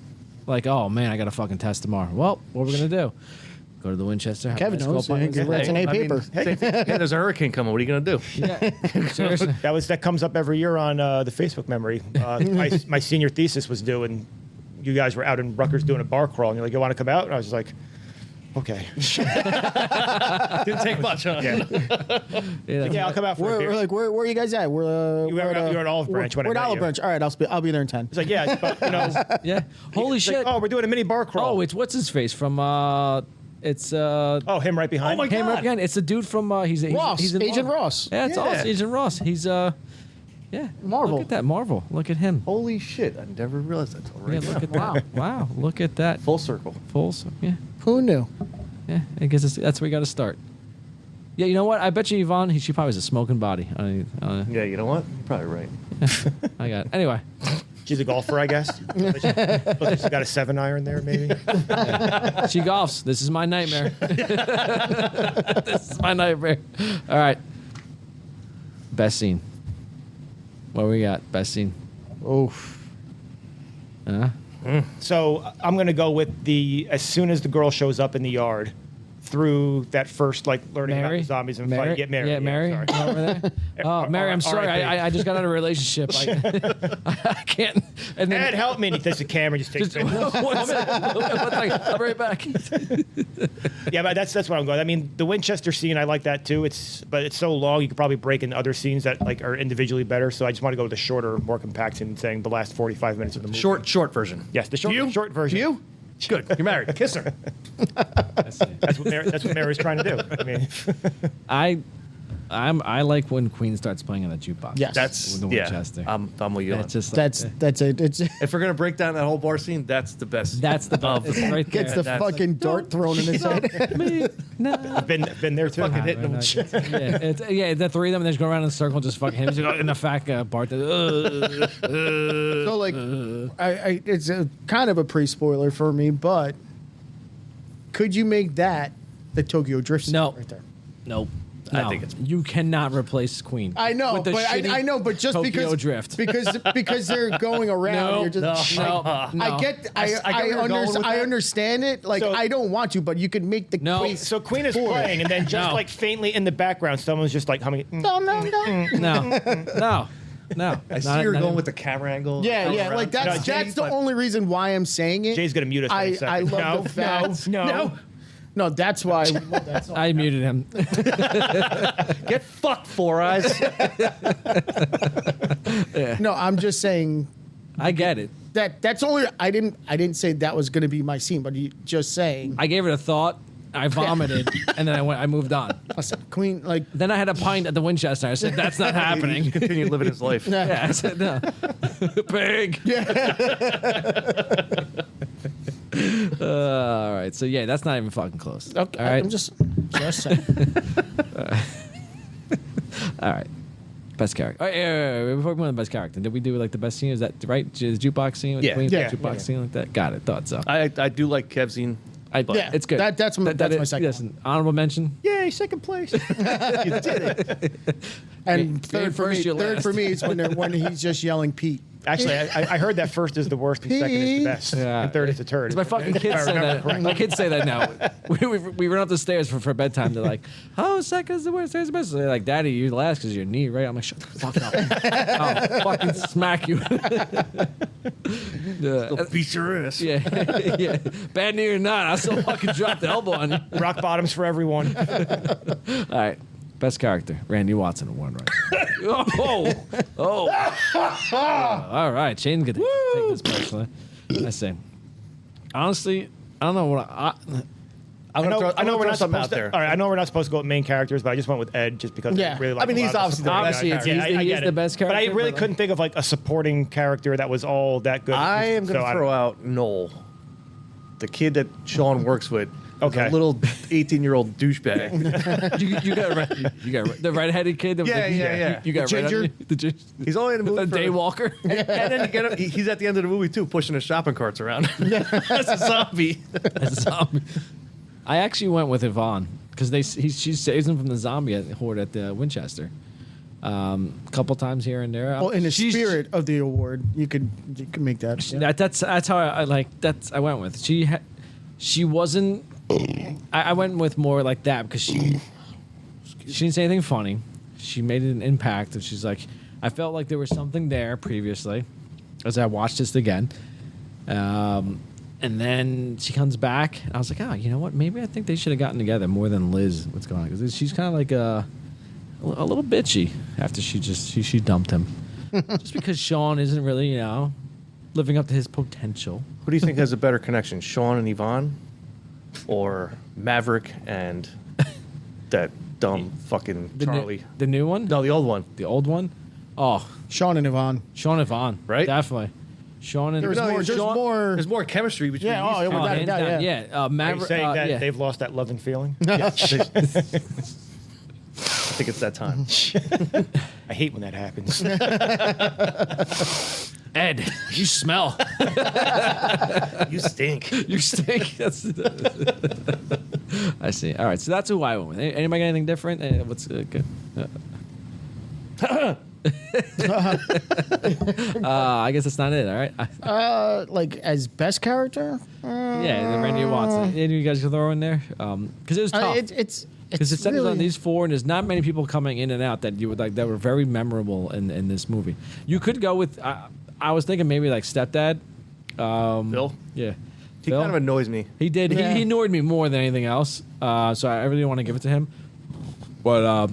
Speaker 6: Like, oh man, I got a fucking test tomorrow. Well, what are we gonna do? Go to the Winchester. Have
Speaker 8: Kevin
Speaker 6: a nice
Speaker 8: knows.
Speaker 6: cold pint.
Speaker 8: He writes an A paper.
Speaker 9: Same thing. Yeah, there's a hurricane coming. What are you gonna do?
Speaker 6: Yeah, seriously.
Speaker 7: That comes up every year on the Facebook memory. My senior thesis was due, and you guys were out in Rutgers doing a bar crawl, and you're like, "You want to come out?" And I was just like, "Okay."
Speaker 9: Didn't take much, huh?
Speaker 7: Yeah, yeah, I'll come out for a beer.
Speaker 8: We're like, where are you guys at? We're
Speaker 7: You were at Olive Branch when I
Speaker 8: We're at
Speaker 7: met
Speaker 8: Olive
Speaker 7: you.
Speaker 8: Branch. All right, I'll be there in 10.
Speaker 7: It's like, yeah, but
Speaker 6: Yeah. Holy
Speaker 7: it's
Speaker 6: shit.
Speaker 7: like, oh, we're doing a mini bar crawl.
Speaker 6: Oh, it's what's his face from it's
Speaker 7: Oh, him right behind.
Speaker 9: Oh my
Speaker 6: Came
Speaker 9: God.
Speaker 6: up again. It's the dude from he's
Speaker 8: Ross,
Speaker 6: he's in
Speaker 8: Agent
Speaker 6: Marvel.
Speaker 8: Ross.
Speaker 6: Yeah, it's
Speaker 9: Yeah.
Speaker 6: awesome. Agent Ross. He's yeah.
Speaker 8: Marvel.
Speaker 6: Look at that Marvel. Look at him.
Speaker 9: Holy shit! I never realized that.
Speaker 6: Yeah,
Speaker 9: Right
Speaker 6: look at
Speaker 8: Wow.
Speaker 6: that. Wow. Look at that.
Speaker 9: Full circle.
Speaker 6: Yeah.
Speaker 8: Who knew?
Speaker 6: Yeah. I guess that's where we got to start. Yeah, you know what? I bet you Yvonne, she probably has a smoking body.
Speaker 9: Yeah, you know what? You're probably right.
Speaker 6: I got it. Anyway.
Speaker 7: She's a golfer, I guess. Looks like she's got a 7-iron there, maybe.
Speaker 6: She golfs. This is my nightmare. This is my nightmare. All right. Best scene. What we got? Best scene.
Speaker 8: Oof.
Speaker 7: So I'm gonna go with as soon as the girl shows up in the yard, through that first learning about
Speaker 6: Mary?
Speaker 7: the zombies and
Speaker 6: Mary?
Speaker 7: fight. Get Mary.
Speaker 6: Yeah, Mary.
Speaker 7: Sorry.
Speaker 6: Over there. Oh, Mary, I'm sorry.
Speaker 7: R.I.P.
Speaker 6: I just got out of a relationship. I can't. And then,
Speaker 7: Ed, help me! And he takes the camera, and just takes.
Speaker 6: One second. One second. I'll be right back.
Speaker 7: Yeah, but that's what I'm going. I mean, the Winchester scene, I like that too. But it's so long, you could probably break into other scenes that are individually better. So I just want to go with the shorter, more compact scene, saying the last 45 minutes of the movie.
Speaker 9: Short version.
Speaker 7: Yes, the short version.
Speaker 9: You? Good. You're married. Kiss her.
Speaker 7: That's what Mary's trying to do. I mean,
Speaker 6: I like when Queen starts playing on the jukebox.
Speaker 8: Yes.
Speaker 9: That's
Speaker 6: with the Winchester.
Speaker 9: I'm with you.
Speaker 6: It's just
Speaker 8: That's it. It's
Speaker 9: If we're gonna break down that whole bar scene, that's the best.
Speaker 6: that's the best. It's right there.
Speaker 8: gets the
Speaker 9: That's
Speaker 8: fucking dart thrown in his head.
Speaker 6: Me, no.
Speaker 7: I've been there too.
Speaker 9: Fucking hitting
Speaker 6: Right,
Speaker 9: them.
Speaker 6: right. The three of them. They just go around in a circle, just fucking him. He's like, in the fat part.
Speaker 8: So like, it's a kind of a pre-spoiler for me, but could you make that the Tokyo Drift scene
Speaker 6: No.
Speaker 8: right there?
Speaker 6: Nope.
Speaker 9: I
Speaker 6: No.
Speaker 9: think it's-
Speaker 6: you cannot replace Queen.
Speaker 8: I know,
Speaker 6: with the
Speaker 8: but
Speaker 6: shitty
Speaker 8: I know, but just
Speaker 6: Tokyo
Speaker 8: because
Speaker 6: Drift.
Speaker 8: because they're going around.
Speaker 6: No,
Speaker 8: you're just,
Speaker 6: no.
Speaker 8: I get,
Speaker 9: I get where you're going with
Speaker 8: I
Speaker 9: that.
Speaker 8: understand it. Like
Speaker 7: So-
Speaker 8: I don't want to, but you could make the
Speaker 6: No.
Speaker 8: Queen.
Speaker 7: So Queen is
Speaker 8: For it.
Speaker 7: playing, and then just
Speaker 6: No.
Speaker 7: like faintly in the background, someone's just like humming.
Speaker 8: No.
Speaker 6: No. No.
Speaker 9: I see you're going with the camera angle.
Speaker 8: Yeah, yeah.
Speaker 9: around.
Speaker 8: Like that's
Speaker 7: No, Jay,
Speaker 8: that's the
Speaker 9: but-
Speaker 8: only reason why I'm saying it.
Speaker 7: Jay's gonna mute us. in a
Speaker 8: I
Speaker 7: second.
Speaker 8: love the fact. No, that's why. That's
Speaker 6: I muted him.
Speaker 9: Get fucked, Four Eyes.
Speaker 8: no, I'm just saying
Speaker 6: I get it.
Speaker 8: that's only. I didn't say that was going to be my scene, but you just saying.
Speaker 6: I gave it a thought. I vomited, and then I moved on.
Speaker 8: Listen, Queen, like
Speaker 6: Then I had a pint at the Winchester. I said, "That's not happening."
Speaker 9: Continue living his life.
Speaker 6: Yeah, I said no. Big. All right. So yeah, that's not even fucking close.
Speaker 8: okay,
Speaker 6: All right.
Speaker 8: I'm just saying.
Speaker 6: All right. Best character. All right, wait, before we move on to best character, did we do like the best scene? Is that right? The jukebox scene with
Speaker 9: Yeah.
Speaker 6: Queen?
Speaker 8: Yeah.
Speaker 6: Jukebox scene like that. Got it. Thought so.
Speaker 9: I do like Kev's scene.
Speaker 8: Yeah,
Speaker 6: it's good.
Speaker 8: that's my second
Speaker 6: Listen, honorable mention.
Speaker 7: Yay, second place.
Speaker 8: And third for
Speaker 6: first,
Speaker 8: me,
Speaker 6: you're
Speaker 8: third
Speaker 6: last.
Speaker 8: for me is when he's just yelling Pete.
Speaker 7: Actually, I heard that first is the worst, and second is the best,
Speaker 6: Yeah.
Speaker 7: and third is the turd.
Speaker 6: My fucking kids say that. My kids say that now. We run up the stairs for bedtime. They're like, "Oh, second is the worst, third's the best." They're like, "Daddy, you last because your knee, right?" I'm like, "Shut the fuck up! I'll fucking smack you."
Speaker 9: Beat your ass.
Speaker 6: Yeah, yeah. Bad knee or not, I still fucking drop the elbow on you.
Speaker 7: Rock bottoms for everyone.
Speaker 6: All right, best character, Randy Watson won, right? oh. All right, Shane's gonna take this personally. I say, honestly, I don't know what
Speaker 7: I know we're not
Speaker 9: something
Speaker 7: supposed
Speaker 9: out
Speaker 7: to.
Speaker 9: there.
Speaker 7: All right, I know we're not supposed to go with main characters, but I just went with Ed just because
Speaker 8: Yeah.
Speaker 7: I really like.
Speaker 9: I mean, he's obviously the best
Speaker 6: Obviously,
Speaker 9: character.
Speaker 6: he's
Speaker 7: get
Speaker 6: the
Speaker 7: it.
Speaker 6: best
Speaker 7: But I
Speaker 6: character,
Speaker 7: really
Speaker 6: but,
Speaker 7: couldn't think of like a supporting character that was all that good.
Speaker 9: I am going
Speaker 7: So
Speaker 9: to throw out Noel, the kid that Sean works with.
Speaker 7: Okay.
Speaker 9: A little 18-year-old douchebag.
Speaker 6: you got the redheaded kid.
Speaker 9: Yeah.
Speaker 6: You got
Speaker 8: Ginger?
Speaker 6: the ginger.
Speaker 9: He's only in the movie
Speaker 6: A
Speaker 9: for
Speaker 6: day walker.
Speaker 9: And then you get him, he's at the end of the movie too, pushing his shopping carts around. That's a zombie.
Speaker 6: As a zombie. I actually went with Yvonne because she saves him from the zombie horde at the Winchester. A couple times here and there.
Speaker 8: Well, in the
Speaker 6: She's-
Speaker 8: spirit of the award, you could make that. Yeah.
Speaker 6: That's how I like. I went with she wasn't. I went with more like that because she didn't say anything funny. She made an impact, and she's like, I felt like there was something there previously, as I watched this again. And then she comes back, and I was like, oh, you know what? Maybe I think they should have gotten together more than Liz. What's going on? Because she's kind of like a little bitchy after she dumped him, just because Sean isn't really living up to his potential.
Speaker 9: Who do you think has a better connection, Sean and Yvonne, or Maverick and that dumb fucking Charlie?
Speaker 6: The new one?
Speaker 9: No, the old one.
Speaker 6: The old one? Oh,
Speaker 8: Sean and Yvonne.
Speaker 6: Sean and Yvonne.
Speaker 9: Right?
Speaker 6: Definitely. Sean and
Speaker 8: There was
Speaker 9: No,
Speaker 8: more.
Speaker 9: there's
Speaker 8: There's
Speaker 6: Sean-
Speaker 8: more.
Speaker 9: There's more chemistry between
Speaker 8: Yeah,
Speaker 9: these
Speaker 8: oh,
Speaker 9: two.
Speaker 8: without a
Speaker 6: hands
Speaker 8: doubt,
Speaker 6: down,
Speaker 8: yeah.
Speaker 7: Are you
Speaker 6: Maverick,
Speaker 7: saying that
Speaker 6: yeah.
Speaker 7: they've lost that love and feeling?
Speaker 9: I think it's that time.
Speaker 7: I hate when that happens.
Speaker 6: Ed, you smell.
Speaker 9: You stink.
Speaker 6: You stink. I see. All right, so that's who I went with. Anybody got anything different? What's good? I guess that's not it. All right.
Speaker 8: Like as best character.
Speaker 6: Yeah, the Randy Watson. Any of you guys can throw in there? Because it was tough.
Speaker 8: It's
Speaker 6: Because it centers
Speaker 8: really,
Speaker 6: on these four, and there's not many people coming in and out that you would like that were very memorable in this movie. You could go with. I was thinking maybe like Stepdad.
Speaker 9: Bill?
Speaker 6: Yeah.
Speaker 9: He
Speaker 6: Phil?
Speaker 9: kind of annoys me.
Speaker 6: He did.
Speaker 8: Yeah.
Speaker 6: He annoyed me more than anything else. So I really want to give it to him. But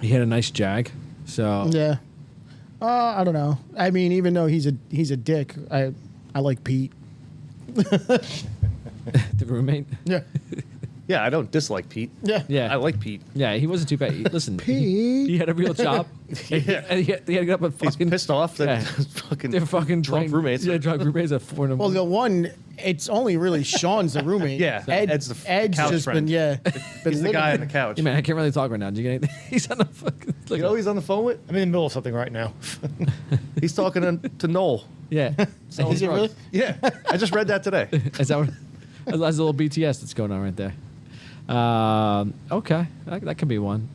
Speaker 6: he had a nice jag. So
Speaker 8: Yeah. I don't know. I mean, even though he's a dick, I like Pete.
Speaker 6: the roommate.
Speaker 8: Yeah.
Speaker 9: Yeah, I don't dislike Pete.
Speaker 6: Yeah.
Speaker 9: I like Pete.
Speaker 6: Yeah, he wasn't too bad. Listen,
Speaker 8: Pete.
Speaker 6: he had a real job.
Speaker 9: Yeah.
Speaker 6: And he had to get up and
Speaker 9: He's
Speaker 6: fucking
Speaker 9: pissed off that
Speaker 6: Yeah.
Speaker 9: they're fucking drunk
Speaker 6: playing-
Speaker 9: roommates.
Speaker 6: Yeah, drunk roommates at 4 in the
Speaker 8: Well,
Speaker 6: morning.
Speaker 8: the one, it's only really Sean's the roommate.
Speaker 9: Yeah, Ed's the
Speaker 8: Ed's
Speaker 9: couch
Speaker 8: just
Speaker 9: friend.
Speaker 8: been
Speaker 9: He's the guy on the couch.
Speaker 6: Hey, man, I can't really talk right now. Did you get anything? He's on the fucking.
Speaker 9: You know who he's on the phone with?
Speaker 7: I'm in the middle of something right now.
Speaker 9: He's talking to Noel.
Speaker 6: Yeah.
Speaker 8: Is it really?
Speaker 9: Yeah, I just read that today.
Speaker 6: Is that what? That's a little BTS that's going on right there. Okay, that could be one.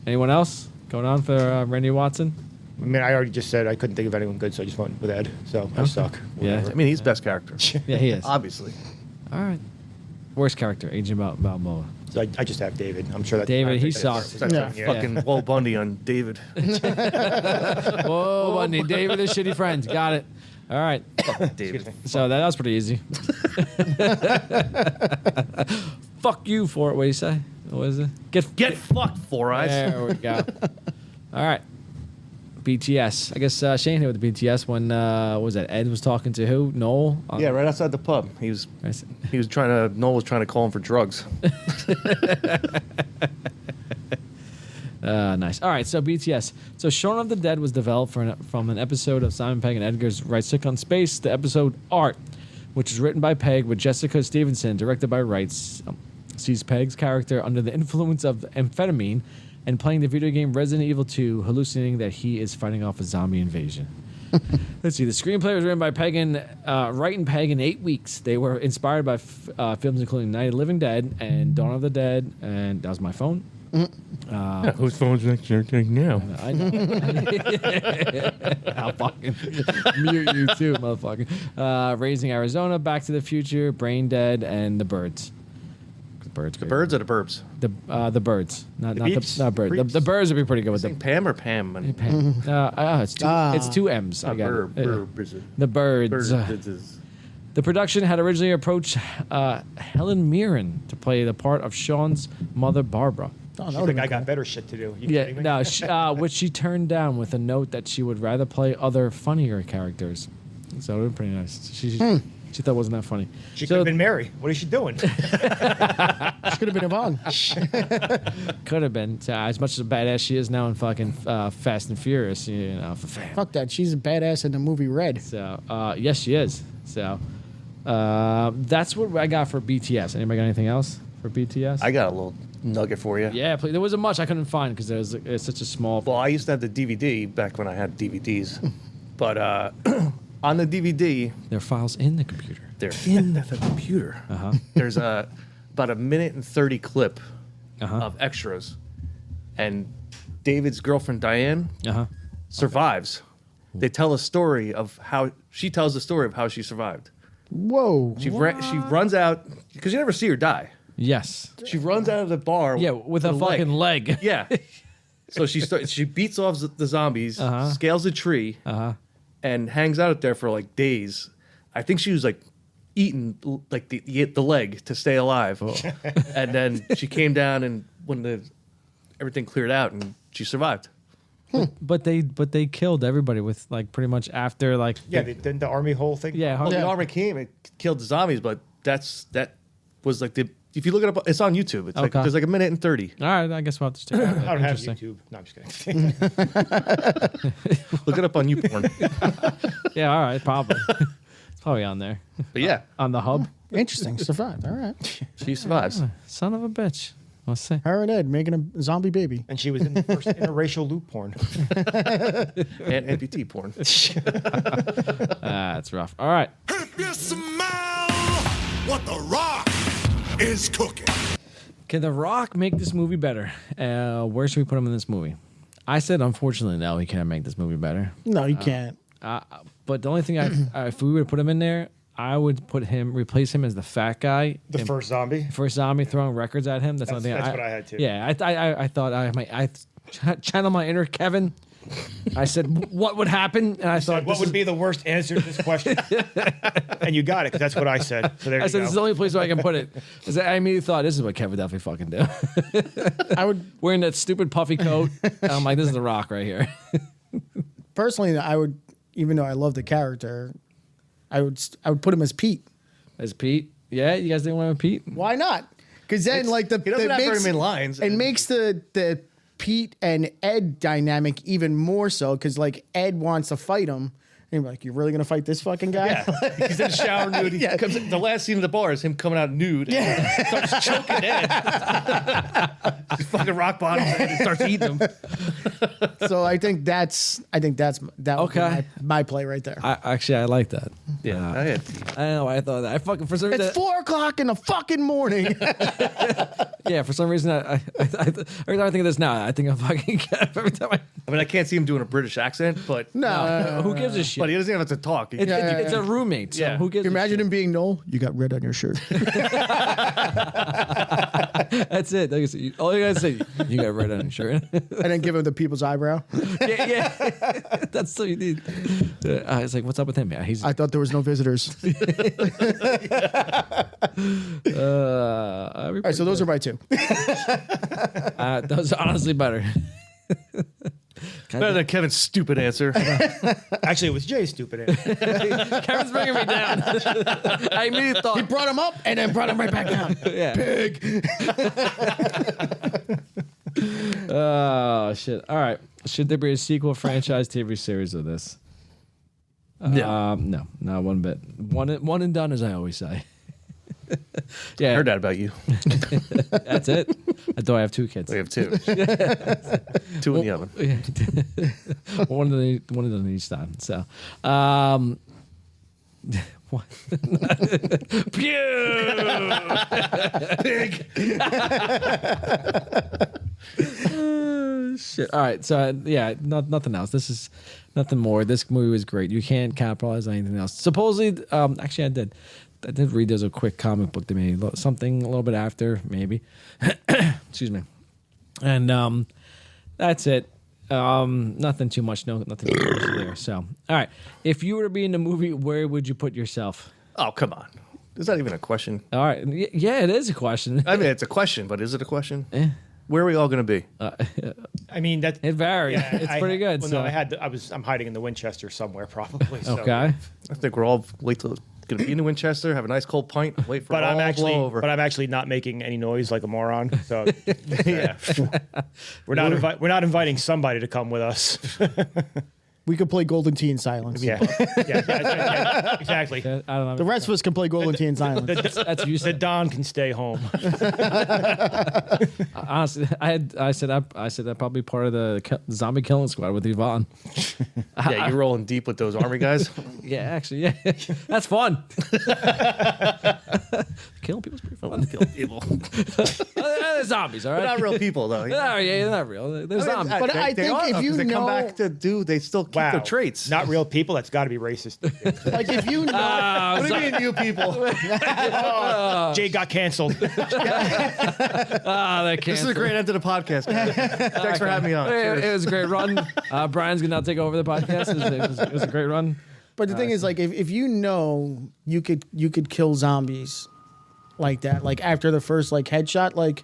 Speaker 6: Anyone else going on for Randy Watson?
Speaker 7: I mean, I already just said I couldn't think of anyone good, so I just went with Ed. So I suck.
Speaker 6: Yeah.
Speaker 7: Whatever.
Speaker 9: I mean, he's best character.
Speaker 6: Yeah, he is.
Speaker 9: Obviously.
Speaker 6: All right. Worst character, Agent Balboa.
Speaker 7: So I just have David. I'm sure that
Speaker 6: David, he sucks.
Speaker 9: That's
Speaker 8: Yeah.
Speaker 9: fucking Walt Bundy on David.
Speaker 6: Whoa, Bundy, David is shitty friends. Got it. All right.
Speaker 9: David.
Speaker 6: So that was pretty easy. Fuck you for it. What do you say? What is it?
Speaker 9: Get fucked, Four Eyes.
Speaker 6: There we go. All right. BTS. I guess Shane here with the BTS when what was that? Ed was talking to who? Noel.
Speaker 9: Yeah, right outside the pub. Noel was trying to call him for drugs.
Speaker 6: Nice. All right, so BTS. So Shaun of the Dead was developed from an episode of Simon Pegg and Edgar's Wright sitcom Space, the episode Art, which was written by Pegg with Jessica Stevenson, directed by Wright. Sees Pegg's character under the influence of amphetamine and playing the video game Resident Evil 2, hallucinating that he is fighting off a zombie invasion. Let's see. The screenplay was written by Pegg and Wright and Pegg in 8 weeks. They were inspired by films including Night of the Living Dead and Dawn of the Dead, and that was my phone.
Speaker 9: Whose phone's next now?
Speaker 6: I know. I'll fucking mute you too, motherfucker. Raising Arizona, Back to the Future, Brain Dead, and The Birds. The Birds.
Speaker 9: The birds or the burbs?
Speaker 6: The Birds. Not
Speaker 7: Beeps?
Speaker 6: Bird.
Speaker 7: Creeps?
Speaker 6: The Birds would be pretty good with
Speaker 9: Saying
Speaker 6: them.
Speaker 9: Pam or Pam?
Speaker 6: It's two M's. I got it. The Birds.
Speaker 9: Birds.
Speaker 6: The production had originally approached Helen Mirren to play the part of Sean's mother, Barbara.
Speaker 8: Oh,
Speaker 7: She's
Speaker 8: that
Speaker 7: like,
Speaker 8: would've
Speaker 7: I
Speaker 8: been
Speaker 7: got better shit to do. You
Speaker 6: Yeah,
Speaker 7: kidding me?
Speaker 6: no, which she turned down with a note that she would rather play other funnier characters. So it was pretty nice. She thought it wasn't that funny.
Speaker 7: She could have been Mary. What is she doing?
Speaker 8: She could have been Yvonne.
Speaker 6: Could have been. As much as a badass she is now in fucking Fast and Furious, you know.
Speaker 8: Fuck that. She's a badass in the movie Red.
Speaker 6: So, yes, she is. So, that's what I got for BTS. Anybody got anything else for BTS?
Speaker 9: I got a little nugget for you.
Speaker 6: Yeah, please. There wasn't much I couldn't find because it's such a small.
Speaker 9: Well, I used to have the DVD back when I had DVDs. But on the DVD,
Speaker 6: There are files in the computer.
Speaker 9: they're in the computer.
Speaker 6: Uh-huh.
Speaker 9: There's about a minute and 30 clip
Speaker 6: Uh-huh.
Speaker 9: of extras. And David's girlfriend, Diane,
Speaker 6: Uh-huh.
Speaker 9: survives. They tell a story of how she tells the story of how she survived.
Speaker 8: Whoa.
Speaker 9: She runs out because you never see her die.
Speaker 6: Yes.
Speaker 9: She runs out of the bar.
Speaker 6: Yeah, with a
Speaker 9: a
Speaker 6: fucking leg.
Speaker 9: Yeah. So she beats off the zombies,
Speaker 6: Uh-huh.
Speaker 9: scales a tree, and hangs out there for like days. I think she was like eating like the leg to stay alive. And then she came down, and when everything cleared out, and she survived.
Speaker 6: But they killed everybody with like pretty much after like
Speaker 7: Yeah, the army whole thing.
Speaker 6: yeah,
Speaker 9: Well, the armor came, it killed the zombies, but that was like if you look it up, it's on YouTube. It's like
Speaker 6: Okay.
Speaker 9: there's like a minute and 30.
Speaker 6: All right, I guess we'll have to check it out.
Speaker 7: I don't have
Speaker 6: Interesting.
Speaker 7: YouTube. No, I'm just kidding.
Speaker 9: Look it up on YouPorn.
Speaker 6: Yeah, all right, probably. It's probably on there.
Speaker 9: But yeah,
Speaker 6: On the hub.
Speaker 8: Interesting. Survived. All right.
Speaker 9: she survives.
Speaker 6: Son of a bitch. Let's see.
Speaker 8: Her and Ed making a zombie baby.
Speaker 7: And she was in the first interracial loop porn.
Speaker 9: And amputee porn.
Speaker 6: That's rough. All right.
Speaker 10: If you smell what the Rock is cooking.
Speaker 6: Can The Rock make this movie better? Where should we put him in this movie? I said, unfortunately, no, he can't make this movie better.
Speaker 8: No, you can't.
Speaker 6: But the only thing if we were to put him in there, I would replace him as the fat guy.
Speaker 7: The first zombie.
Speaker 6: First zombie throwing records at him. That's the only thing.
Speaker 7: That's what I had too.
Speaker 6: Yeah, I thought I channeled my inner Kevin. I said, what would happen? And I thought,
Speaker 7: What would be the worst answer to this question? And you got it, because that's what I said. So there
Speaker 6: I
Speaker 7: you
Speaker 6: said,
Speaker 7: go.
Speaker 6: this is the only place where I can put it. I immediately thought, this is what Kevin definitely fucking do.
Speaker 8: I would
Speaker 6: Wearing that stupid puffy coat. And I'm like, this is The Rock right here.
Speaker 8: personally. I would, even though I love the character, I would put him as Pete.
Speaker 6: As Pete. Yeah, you guys didn't want to Pete?
Speaker 8: Why not? Because then, like,
Speaker 9: he doesn't have very many lines.
Speaker 8: It makes the Pete and Ed dynamic even more so because, like, Ed wants to fight him. And you're like, you're really going to fight this fucking guy?
Speaker 9: Yeah. He's in the shower nude. He comes in, the last scene of the bar is him coming out nude. And starts choking Ed. He's fucking rock bottom and starts eating him.
Speaker 8: So I think that would be my play right there.
Speaker 6: I like that.
Speaker 9: Yeah.
Speaker 6: I don't know why I thought that. I fucking for some reason.
Speaker 8: It's 4:00 in the fucking morning.
Speaker 6: Yeah, for some reason every time I think of this now, I think of fucking Kev every time
Speaker 9: I mean, I can't see him doing a British accent, but
Speaker 8: No.
Speaker 6: who gives a shit?
Speaker 9: but he doesn't even have to talk.
Speaker 6: It's a roommate. So
Speaker 9: Yeah.
Speaker 6: who gives?
Speaker 8: Imagine him being Noel. You got red on your shirt.
Speaker 6: That's it. All you gotta say, you got red on your shirt.
Speaker 8: And then give him the people's eyebrow.
Speaker 6: yeah. That's all you need. It's like, what's up with him? Yeah, he's.
Speaker 8: I thought there was no visitors. All right, so those are my two.
Speaker 6: Those are honestly better.
Speaker 9: Better than Kevin's stupid answer.
Speaker 7: Actually, it was Jay's stupid answer.
Speaker 6: Kevin's bringing me down. I immediately thought
Speaker 8: He brought him up and then brought him right back down.
Speaker 6: yeah.
Speaker 8: Pig.
Speaker 6: Oh shit! All right, should there be a sequel, franchise, TV series of this?
Speaker 9: No.
Speaker 6: No, not one bit. One and done, as I always say. Yeah,
Speaker 9: I heard that about you.
Speaker 6: that's it. Do I have two kids?
Speaker 9: We have two. Two in the oven.
Speaker 6: one of them each time. So, what?
Speaker 9: Pig.
Speaker 6: Shit. All right. So yeah, nothing else. This is nothing more. This movie was great. You can't capitalize on anything else. Supposedly, actually, I did read there's a quick comic book they made, something a little bit after, maybe. Excuse me. And that's it. Nothing too much. Nothing too much there. So, all right. If you were to be in the movie, where would you put yourself?
Speaker 9: Oh, come on. Is that even a question?
Speaker 6: All right. Yeah, it is a question.
Speaker 9: I mean, it's a question, but is it a question?
Speaker 6: Eh.
Speaker 9: Where are we all going to be?
Speaker 7: I mean, that
Speaker 6: It varies.
Speaker 7: yeah,
Speaker 6: It's pretty good.
Speaker 7: Well,
Speaker 6: so.
Speaker 7: no, I'm hiding in the Winchester somewhere probably. So.
Speaker 6: Okay.
Speaker 9: I think we're all going to be in Winchester, have a nice cold pint, and wait for
Speaker 7: But
Speaker 9: it all
Speaker 7: I'm
Speaker 9: to blow over.
Speaker 7: I'm actually not making any noise like a moron. So yeah, we're not inviting somebody to come with us.
Speaker 8: We could play Golden Tee in silence.
Speaker 7: Yeah, exactly.
Speaker 6: I don't know.
Speaker 8: The rest of us can play Golden Tee in silence.
Speaker 6: That's you
Speaker 7: The
Speaker 6: said.
Speaker 7: Don can stay home.
Speaker 6: Honestly, I said I'd probably part of the zombie killing squad with Yvonne.
Speaker 9: Yeah, you're rolling deep with those army guys.
Speaker 6: Yeah, actually, yeah, that's fun. Killing people's pretty fun.
Speaker 9: Kill people.
Speaker 6: They're zombies, all right.
Speaker 9: They're not real people, though.
Speaker 6: They're not real. They're zombies.
Speaker 8: But I think
Speaker 9: are,
Speaker 8: if
Speaker 9: though,
Speaker 8: you
Speaker 9: 'cause they come
Speaker 8: know-
Speaker 9: back to do, they still keep their traits.
Speaker 7: Not real people. That's got to be racist.
Speaker 8: Like if you know,
Speaker 9: What do you mean, you people?
Speaker 7: Jay got canceled.
Speaker 9: This is a great end to the podcast, guys. Thanks for having me on.
Speaker 6: It was a great run. Brian's gonna now take over the podcast. It was a great run.
Speaker 8: but the thing is, like if you know you could kill zombies like that, like after the first like headshot, like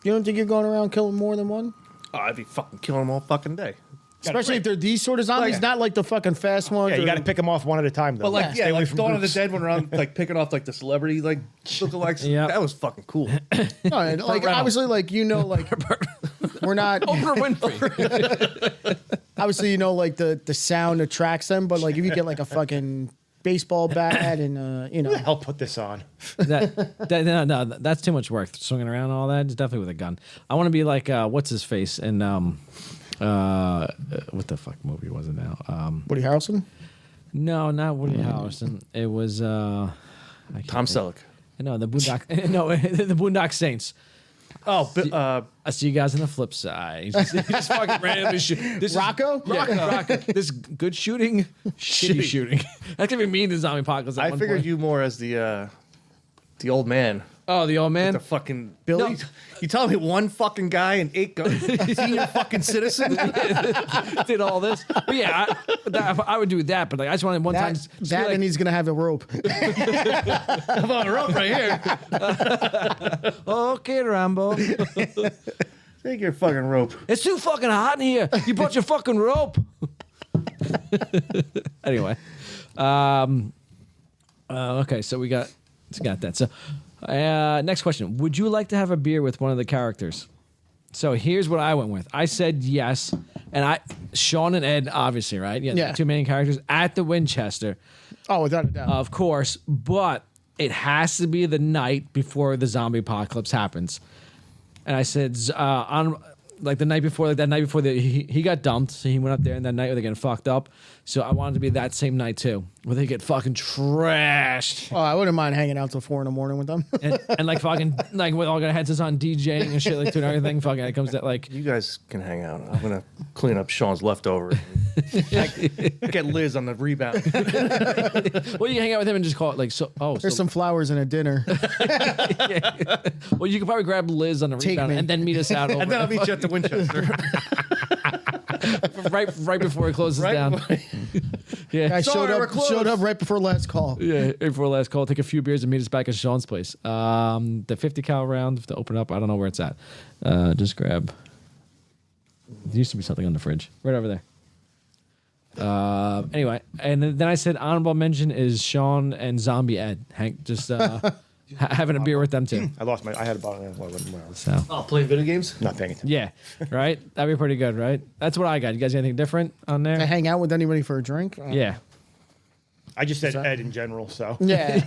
Speaker 8: you don't think you're going around killing more than one?
Speaker 9: Oh, I'd be fucking killing them all fucking day.
Speaker 8: Especially if they're these sort of zombies,
Speaker 9: Like-
Speaker 8: not like the fucking fast ones.
Speaker 7: Yeah, you
Speaker 8: or-
Speaker 7: got to pick them off one at a time, though.
Speaker 9: But like,
Speaker 7: Stay
Speaker 9: yeah,
Speaker 7: away
Speaker 9: like
Speaker 7: from
Speaker 9: Dawn of the
Speaker 7: groups.
Speaker 9: Dead when we're on like picking off like the celebrity like lookalikes.
Speaker 6: Yeah.
Speaker 9: That was fucking cool.
Speaker 8: No, and, like obviously, like you know, like we're not.
Speaker 6: Oprah Winfrey.
Speaker 8: Obviously, you know, like the sound attracts them, but like if you get like a fucking baseball bat and you know,
Speaker 7: I'll put this on.
Speaker 6: No, that's too much work. Swinging around and all that. It's definitely with a gun. I want to be like what's his face and what the fuck movie was it now?
Speaker 8: Woody Harrelson.
Speaker 6: No, not Woody Harrelson. It was
Speaker 9: Tom Selleck.
Speaker 6: No, the Boondock. No, the Boondock Saints.
Speaker 9: Oh,
Speaker 6: I see you guys on the flip side. He just fucking randomly shoot. This
Speaker 8: Rocco?
Speaker 6: Yeah, Rocco. This good shooting, shitty shooting. That's gonna be mean to zombie apocalypse. At
Speaker 9: I
Speaker 6: one
Speaker 9: figured
Speaker 6: point.
Speaker 9: you more as the old man.
Speaker 6: Oh, the old man.
Speaker 9: The fucking
Speaker 8: Billy?
Speaker 9: No, you telling me one fucking guy and 8 guns, senior fucking citizen?
Speaker 6: did all this. But yeah, I would do that. But like, I just wanted one time.
Speaker 8: That,
Speaker 6: just
Speaker 8: that
Speaker 6: be
Speaker 8: and he's gonna have the rope.
Speaker 9: I'm on a rope right here.
Speaker 6: okay, Rambo.
Speaker 9: Take your fucking rope.
Speaker 6: It's too fucking hot in here. You brought your fucking rope. Anyway, okay, so we got that. So, Next question. Would you like to have a beer with one of the characters? So here's what I went with. I said yes. And Shaun and Ed, obviously, right? Yeah. The two main characters at the Winchester.
Speaker 8: Oh, without a doubt.
Speaker 6: Of course. But it has to be the night before the zombie apocalypse happens. And I said, on like the night before, like that night before he got dumped. So he went up there, and that night they're getting fucked up. So I wanted to be that same night too, where they get fucking trashed.
Speaker 8: Oh, I wouldn't mind hanging out till 4 a.m. with them.
Speaker 6: and like fucking like with all their headsets on DJing and shit like doing everything. Fucking it comes to like
Speaker 9: You guys can hang out. I'm gonna clean up Sean's leftovers. Get Liz on the rebound.
Speaker 6: well, you can hang out with him and just call it like so. Oh,
Speaker 8: There's some flowers and a dinner.
Speaker 6: yeah. Well, you could probably grab Liz on the rebound and then meet us out. Over
Speaker 9: And then I'll meet you at the Winchester.
Speaker 6: right before it closes down. Yeah,
Speaker 8: I showed up right before last call.
Speaker 6: Yeah, right before last call. Take a few beers and meet us back at Sean's place. The 50 cal round to open up. I don't know where it's at. Just grab. There used to be something on the fridge right over there. Anyway, and then I said honorable mention is Shaun and Zombie Ed. Hank just having a beer with them too.
Speaker 7: I had a bottle of one.
Speaker 6: So
Speaker 9: Playing video games?
Speaker 7: Not paying attention.
Speaker 6: yeah, right. That'd be pretty good, right? That's what I got. You guys got anything different on
Speaker 8: I
Speaker 6: there?
Speaker 8: hang out with anybody for a drink.
Speaker 6: Yeah.
Speaker 7: I just said Ed in general, so.
Speaker 8: Yeah.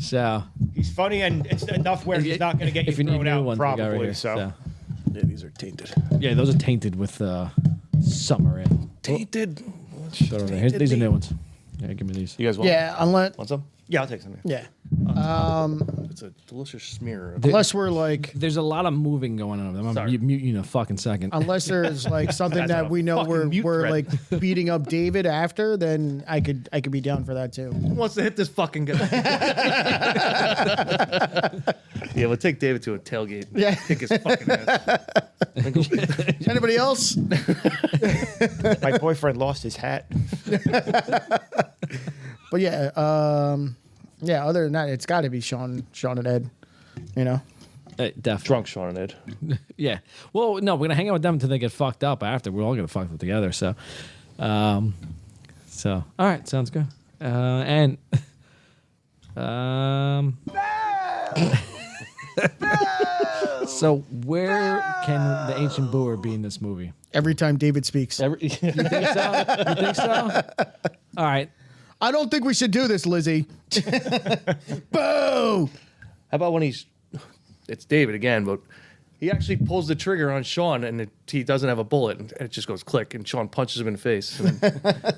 Speaker 6: So
Speaker 7: He's funny and it's enough where he's not going to get you
Speaker 6: if you need
Speaker 7: thrown
Speaker 6: new
Speaker 7: out,
Speaker 6: ones, we got
Speaker 7: probably.
Speaker 6: right here.
Speaker 7: So.
Speaker 9: Yeah, these are tainted.
Speaker 6: Yeah, those are tainted with summer in.
Speaker 9: Tainted?
Speaker 6: Shut over there. These are new ones. Yeah, give me these.
Speaker 9: You guys want
Speaker 8: Yeah, unless
Speaker 9: Want some?
Speaker 7: Yeah, I'll take something.
Speaker 8: yeah.
Speaker 9: It's a delicious smear. Of
Speaker 8: Unless we're like,
Speaker 6: There's a lot of moving going on over there. I'm
Speaker 9: Sorry.
Speaker 6: gonna mute you in a fucking second.
Speaker 8: unless there's like something that we know
Speaker 9: fucking mute
Speaker 8: we're
Speaker 9: threat.
Speaker 8: like beating up David after, then I could be down for that too.
Speaker 9: Who wants to hit this fucking guy? Yeah, we'll take David to a tailgate.
Speaker 8: Yeah.
Speaker 9: Kick his fucking ass.
Speaker 8: Anybody else?
Speaker 7: My boyfriend lost his hat.
Speaker 8: But yeah, other than that, it's got to be Shaun and Ed. You know,
Speaker 6: Definitely.
Speaker 9: Drunk Sean and Ed.
Speaker 6: Yeah. Well, no, we're gonna hang out with them until they get fucked up. After we're all gonna fuck up together. So, all right, sounds good. And so where can the ancient booer be in this movie?
Speaker 8: every time David speaks.
Speaker 6: You think so? You think so? All right.
Speaker 8: I don't think we should do this, Lizzie. Boo!
Speaker 9: How about when it's David again, but he actually pulls the trigger on Sean and he doesn't have a bullet and it just goes click and Sean punches him in the face. And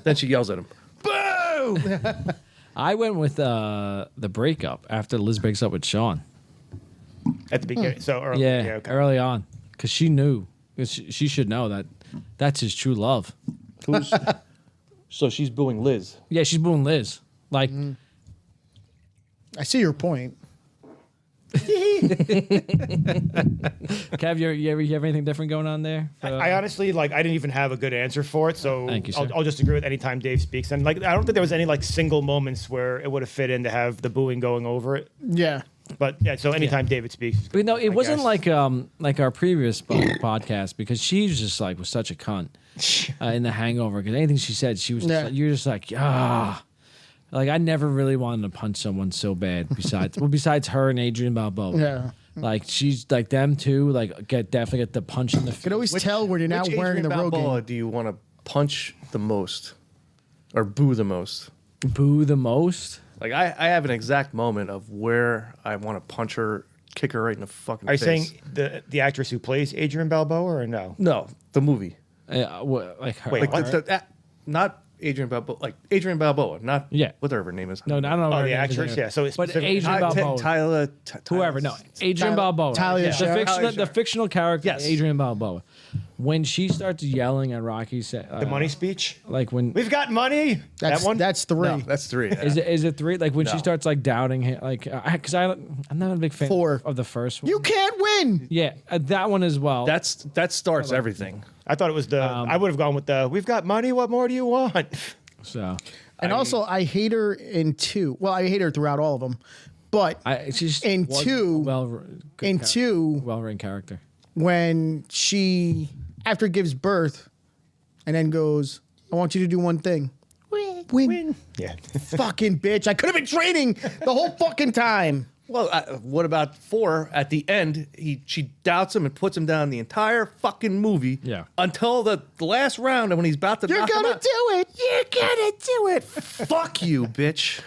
Speaker 9: then she yells at him.
Speaker 8: Boo!
Speaker 6: I went with the breakup after Liz breaks up with Sean.
Speaker 7: At the beginning. So early.
Speaker 6: Yeah,
Speaker 7: Okay.
Speaker 6: early on. Because she knew. 'Cause she should know that that's his true love.
Speaker 9: So she's booing Liz.
Speaker 6: Yeah, she's booing Liz. Like,
Speaker 8: I see your point.
Speaker 6: Kev, you have anything different going on there?
Speaker 7: I honestly, I didn't even have a good answer for it, so
Speaker 6: Thank you, sir.
Speaker 7: I'll just agree with any time Dave speaks. And, I don't think there was any, single moments where it would have fit in to have the booing going over it.
Speaker 8: Yeah.
Speaker 7: But, yeah, so anytime David speaks.
Speaker 6: But no, it
Speaker 7: I
Speaker 6: wasn't
Speaker 7: guess.
Speaker 6: like our previous podcast because she was just was such a cunt in The Hangover. Because anything she said, she was just you're just I never really wanted to punch someone so bad. Besides her and Adrian Balboa.
Speaker 8: Yeah.
Speaker 6: She's them two. Definitely get the punch in the face.
Speaker 8: You can always tell when you're not
Speaker 9: Which
Speaker 8: wearing
Speaker 9: Adrian
Speaker 8: the Rogan.
Speaker 9: Balboa do you want to punch the most or boo the most?
Speaker 6: Boo the most.
Speaker 9: I have an exact moment of where I want to punch her, kick her right in the fucking
Speaker 7: Are you
Speaker 9: face.
Speaker 7: saying the actress who plays Adrian Balboa or no?
Speaker 9: No, the movie.
Speaker 6: Her.
Speaker 7: Wait, what?
Speaker 9: Not Adrian Balboa, Adrian Balboa, not
Speaker 6: Yeah.
Speaker 9: whatever her name is.
Speaker 6: No, I don't know.
Speaker 7: Oh,
Speaker 6: her
Speaker 7: the
Speaker 6: name is
Speaker 7: actress?
Speaker 6: either.
Speaker 7: Yeah, so it's
Speaker 6: but
Speaker 7: specific-
Speaker 6: Adrian Balboa.
Speaker 9: Tyler,
Speaker 6: Whoever, no, Adrian Balboa.
Speaker 8: Talia Shire.
Speaker 6: The fictional character,
Speaker 9: Yes.
Speaker 6: Adrian Balboa. When she starts yelling at Rocky,
Speaker 7: the money speech?
Speaker 6: when
Speaker 7: We've got money?
Speaker 8: That's
Speaker 7: that one?
Speaker 8: That's three.
Speaker 9: No, that's three.
Speaker 6: is it three? When she
Speaker 9: No.
Speaker 6: starts doubting him, because I'm not a big fan
Speaker 8: Four.
Speaker 6: of the first one.
Speaker 8: You can't win.
Speaker 6: Yeah, that one as well.
Speaker 9: that starts everything.
Speaker 7: I thought it was I would have gone with we've got money, what more do you want?
Speaker 6: so.
Speaker 8: And also, I hate her in two. Well, I hate her throughout all of them. But
Speaker 6: She's
Speaker 8: in two,
Speaker 6: well-written character.
Speaker 8: when she, after gives birth, and then goes, I want you to do one thing. Which? Win.
Speaker 7: Yeah.
Speaker 8: Fucking bitch. I could have been training the whole fucking time.
Speaker 9: Well, what about 4? At the end, she doubts him and puts him down the entire fucking movie.
Speaker 6: Yeah.
Speaker 9: Until the last round, and when he's about to
Speaker 8: You're
Speaker 9: knock him
Speaker 8: gonna
Speaker 9: out,
Speaker 8: do it. You're gonna do it.
Speaker 9: fuck you, bitch.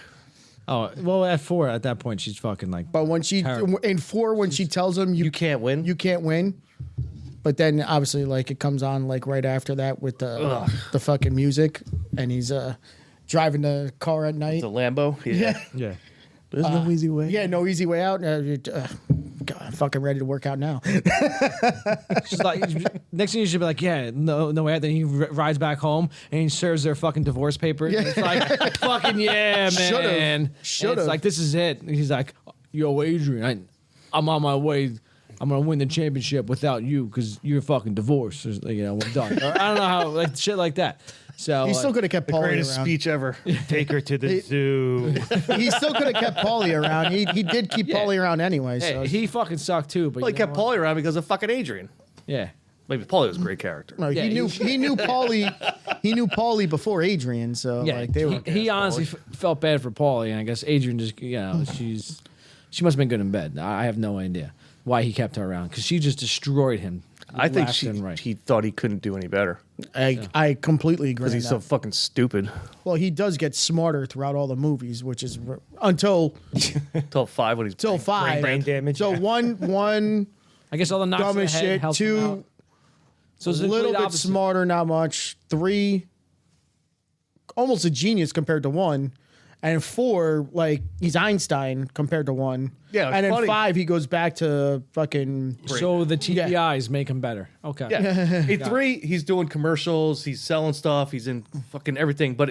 Speaker 6: Oh, well, at 4, at that point, she's fucking like.
Speaker 8: But when she
Speaker 6: Terrible.
Speaker 8: in 4, when she tells him
Speaker 9: You can't win.
Speaker 8: you can't win. But then obviously like it comes on like right after that with the fucking music, and he's driving the car at night.
Speaker 9: The Lambo.
Speaker 8: Yeah.
Speaker 6: Yeah.
Speaker 9: There's no easy way.
Speaker 8: Yeah, no easy way out. God, I'm fucking ready to work out now.
Speaker 6: She's like, next thing you should be like, yeah, no way out. Then he rides back home and he serves their fucking divorce papers. And it's like, fucking yeah, man.
Speaker 8: Should've.
Speaker 6: It's like, this is it. And he's like, yo, Adrian, I'm on my way. I'm gonna win the championship without you because you're fucking divorced. Or, you know, we're done. Or, I don't know how, like shit like that. So
Speaker 8: He still could have kept
Speaker 9: The
Speaker 8: Paulie
Speaker 9: greatest
Speaker 8: around.
Speaker 9: speech ever.
Speaker 7: Take her to the zoo.
Speaker 8: He still could have kept Paulie around. He did keep
Speaker 6: Yeah.
Speaker 8: Paulie around anyway.
Speaker 6: Hey,
Speaker 8: So
Speaker 6: he fucking sucked too. But
Speaker 9: Well, he
Speaker 6: you know
Speaker 9: kept
Speaker 6: what?
Speaker 9: Paulie around because of fucking Adrian.
Speaker 6: Yeah.
Speaker 9: Maybe Paulie was a great character.
Speaker 8: no,
Speaker 6: Yeah,
Speaker 8: he knew Paulie. He knew Paulie before Adrian. So
Speaker 6: Yeah,
Speaker 8: like they were.
Speaker 6: he honestly felt bad for Paulie, and I guess Adrian just, you know, she must have been good in bed. I have no idea why he kept her around because she just destroyed him.
Speaker 9: I think
Speaker 6: left and right.
Speaker 9: he thought he couldn't do any better
Speaker 8: I completely agree.
Speaker 9: because he's so
Speaker 8: on that.
Speaker 9: fucking stupid.
Speaker 8: Well, he does get smarter throughout all the movies, which is until
Speaker 9: Till 5 when he's
Speaker 8: till 5.
Speaker 7: brain damage.
Speaker 8: So one
Speaker 6: I guess all the knocks
Speaker 8: dumb
Speaker 6: to the
Speaker 8: as
Speaker 6: head
Speaker 8: shit.
Speaker 6: helped him
Speaker 8: 2
Speaker 6: out. So
Speaker 8: a
Speaker 6: it's the
Speaker 8: little
Speaker 6: complete
Speaker 8: bit
Speaker 6: opposite.
Speaker 8: smarter, not much. 3 almost a genius compared to 1. And 4, like he's Einstein compared to 1.
Speaker 9: Yeah, it's
Speaker 8: and then
Speaker 9: funny.
Speaker 8: 5, he goes back to fucking.
Speaker 6: So the TPIs make him better. Okay.
Speaker 9: Yeah. In 3, he's doing commercials, he's selling stuff, he's in fucking everything. But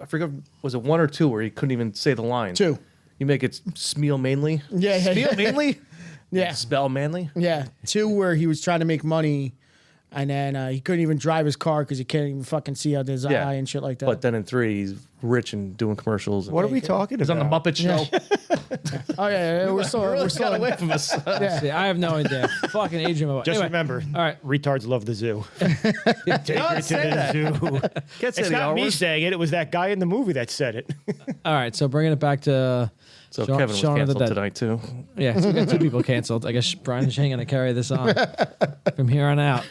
Speaker 9: I forget, was it 1 or 2 where he couldn't even say the line?
Speaker 8: 2.
Speaker 9: You make it Smeal Manly?
Speaker 8: Yeah, yeah,
Speaker 9: Smeal
Speaker 8: yeah.
Speaker 9: Manly?
Speaker 8: Yeah.
Speaker 9: Spell Manly?
Speaker 8: Yeah, 2 where he was trying to make money, and then he couldn't even drive his car because he can't even fucking see out his eye and shit like that.
Speaker 9: But then in 3, he's rich and doing commercials.
Speaker 7: What are we talking
Speaker 9: He's on
Speaker 7: about?
Speaker 9: the Muppet Show.
Speaker 8: oh yeah, we're still
Speaker 9: got away from us.
Speaker 8: yeah.
Speaker 6: See, I have no idea. Fucking Adrian.
Speaker 7: Just
Speaker 6: Anyway,
Speaker 7: remember,
Speaker 6: All right.
Speaker 7: retards love the zoo. Take her to
Speaker 9: say
Speaker 7: the
Speaker 9: that.
Speaker 7: zoo.
Speaker 9: Can't say
Speaker 7: It's
Speaker 9: the
Speaker 7: not me
Speaker 9: R-word.
Speaker 7: saying it. It was that guy in the movie that said it.
Speaker 6: All right. So bringing it back to
Speaker 9: So
Speaker 6: Shaun-
Speaker 9: Kevin was
Speaker 6: Shaun of the
Speaker 9: canceled
Speaker 6: Dead.
Speaker 9: tonight, too.
Speaker 6: Yeah, so we got 2 people canceled. I guess Brian and Shane going to carry this on from here on out.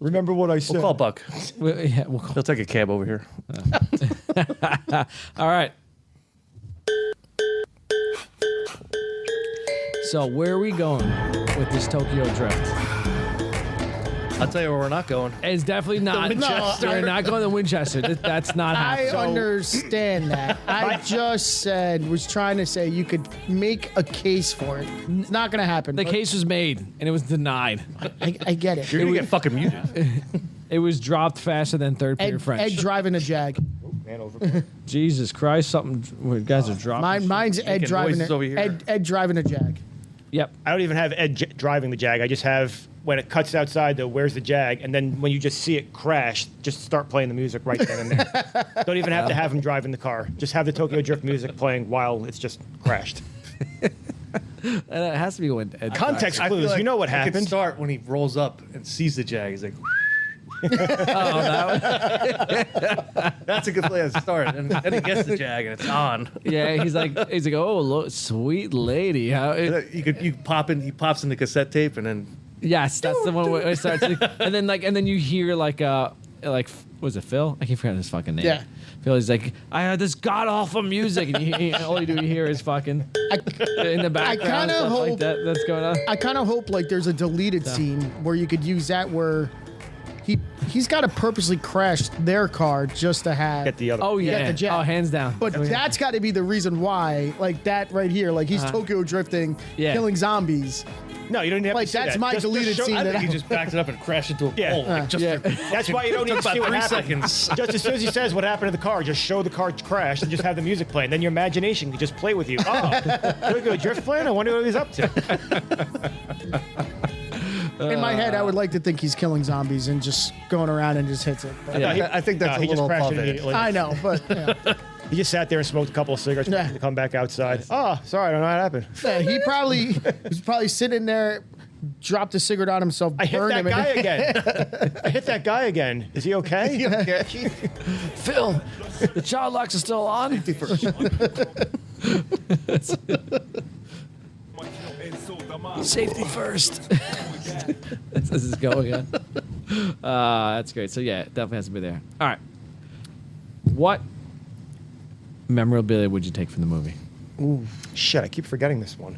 Speaker 7: Remember what I said.
Speaker 9: We'll call Buck.
Speaker 6: We'll call.
Speaker 9: He'll take a cab over here.
Speaker 6: All right. So where are we going with this Tokyo Drift?
Speaker 9: I'll tell you where we're not going.
Speaker 6: It's definitely not.
Speaker 9: Winchester.
Speaker 6: We're not going to Winchester. That's not
Speaker 8: I
Speaker 6: happening.
Speaker 8: understand that. I just was trying to say you could make a case for it. It's not gonna happen.
Speaker 6: The
Speaker 8: but
Speaker 6: case was made and it was denied.
Speaker 8: I get it.
Speaker 9: You're going to get fucking muted.
Speaker 6: It was dropped faster than third period French.
Speaker 8: Ed driving a Jag.
Speaker 7: Man over.
Speaker 6: Jesus Christ, something. Guys are dropping.
Speaker 8: Mine's Ed
Speaker 9: Making
Speaker 8: driving
Speaker 9: noises over here.
Speaker 8: Ed driving a Jag.
Speaker 6: Yep.
Speaker 7: I don't even have Ed driving the Jag. I just have when it cuts outside the where's the Jag, and then when you just see it crash, just start playing the music right then and there. Don't even have to have him driving the car. Just have the Tokyo Drift music playing while it's just crashed.
Speaker 6: And it has to be when Ed
Speaker 7: Context
Speaker 9: I feel
Speaker 7: clues.
Speaker 9: like
Speaker 7: You know what
Speaker 9: I could
Speaker 7: happened.
Speaker 9: start when he rolls up and sees the Jag. He's like,
Speaker 6: Oh, that
Speaker 9: that's a good place to start. And then he gets the Jag and it's on.
Speaker 6: yeah, he's like, oh, look, sweet lady. How
Speaker 9: He pops in the cassette tape and then
Speaker 6: yes, that's the one where it starts. And then you hear like was it Phil? I keep forgetting his fucking name.
Speaker 8: Yeah.
Speaker 6: Phil is like, I heard this god awful music, and all you hear is fucking in the background
Speaker 8: kinda
Speaker 6: stuff like
Speaker 8: hope-
Speaker 6: that. That's going on.
Speaker 8: I kind of hope like there's a deleted scene where you could use that where he's got to purposely crash their car just to have.
Speaker 7: Get the other.
Speaker 6: Oh yeah,
Speaker 8: the Jag.
Speaker 6: oh hands down.
Speaker 8: But that's got to be the reason why, like that right here, like he's Tokyo drifting,
Speaker 6: Yeah.
Speaker 8: killing zombies.
Speaker 7: No, you don't even have
Speaker 8: Like
Speaker 7: to see
Speaker 8: that's
Speaker 7: that.
Speaker 8: my
Speaker 7: Just
Speaker 8: deleted
Speaker 7: show-
Speaker 8: scene.
Speaker 9: I
Speaker 8: That
Speaker 9: think he just backed it up and crashed into a
Speaker 7: Yeah.
Speaker 9: pole. Like, just
Speaker 6: Yeah.
Speaker 7: That's why you don't need to
Speaker 9: Took
Speaker 7: see
Speaker 9: about
Speaker 7: what
Speaker 9: 3
Speaker 7: happened.
Speaker 9: seconds.
Speaker 7: Just as soon as he says what happened to the car, just show the car crash and just have the music playing. Then your imagination can just play with you. Oh, Tokyo Drift playing? I wonder what he's up to.
Speaker 8: in my head, I would like to think he's killing zombies and just going around and just hits it. But
Speaker 9: I think that's a
Speaker 7: he just
Speaker 9: little
Speaker 7: crashed
Speaker 9: above
Speaker 7: it
Speaker 9: it.
Speaker 7: immediately.
Speaker 8: I know, but yeah.
Speaker 7: He just sat there and smoked a couple of cigarettes
Speaker 8: Yeah.
Speaker 7: to come back outside. Oh, sorry, I don't know what happened.
Speaker 8: Yeah, he probably was probably sitting there dropped a cigarette on himself.
Speaker 7: I hit
Speaker 8: burned
Speaker 7: that
Speaker 8: him,
Speaker 7: guy again. I hit that guy again. Is he okay?
Speaker 6: Phil, the child locks are still on. Safety first. This is going on. That's great. So yeah, it definitely has to be there. All right. What memorabilia would you take from the movie?
Speaker 7: Ooh, shit! I keep forgetting this one.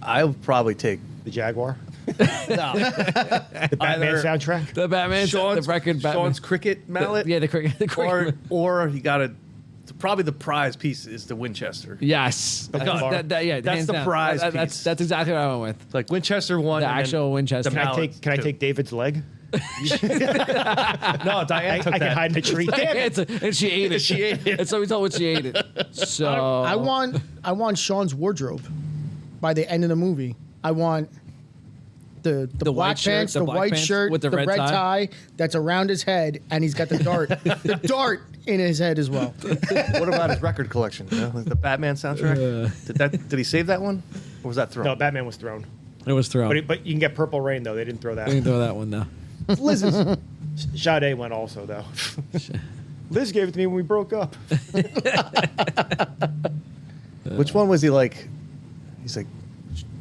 Speaker 9: I'll probably take
Speaker 7: The Jaguar.
Speaker 9: no.
Speaker 7: The Batman soundtrack.
Speaker 6: The Batman, the record Batman.
Speaker 9: Sean's cricket mallet.
Speaker 6: The cricket. The cricket.
Speaker 9: Or you got to. Probably the prize piece is the Winchester.
Speaker 6: Yes.
Speaker 7: The
Speaker 6: That's,
Speaker 7: bar.
Speaker 6: yeah,
Speaker 9: That's
Speaker 6: hands
Speaker 9: the
Speaker 6: down.
Speaker 9: prize
Speaker 6: That's
Speaker 9: piece.
Speaker 6: exactly what I went with.
Speaker 9: It's like Winchester one.
Speaker 6: The
Speaker 9: and then
Speaker 6: actual Winchester.
Speaker 9: the
Speaker 7: Can I
Speaker 9: mallet,
Speaker 7: take
Speaker 9: too.
Speaker 7: David's leg?
Speaker 9: No, Diane
Speaker 7: I
Speaker 9: took
Speaker 7: can
Speaker 9: that.
Speaker 7: hide in a tree. Damn it!
Speaker 6: And she ate it.
Speaker 9: She ate it.
Speaker 6: And so we told what she ate it. So
Speaker 8: I want Sean's wardrobe. By the end of the movie, I want the
Speaker 6: white
Speaker 8: black
Speaker 6: shirt,
Speaker 8: pants,
Speaker 6: the
Speaker 8: the
Speaker 6: black
Speaker 8: white
Speaker 6: pants
Speaker 8: shirt,
Speaker 6: with the red
Speaker 8: red
Speaker 6: tie.
Speaker 8: tie that's around his head, and he's got the dart, the dart in his head as well.
Speaker 9: What about his record collection? You know, like the Batman soundtrack. Did he save that one, or was that thrown?
Speaker 7: No, Batman was thrown.
Speaker 6: It was thrown.
Speaker 7: But you can get Purple Rain though. They didn't throw that.
Speaker 6: We didn't throw that one though.
Speaker 7: Liz's. Sade went also though. Liz gave it to me when we broke up.
Speaker 9: Which one was he like? He's like,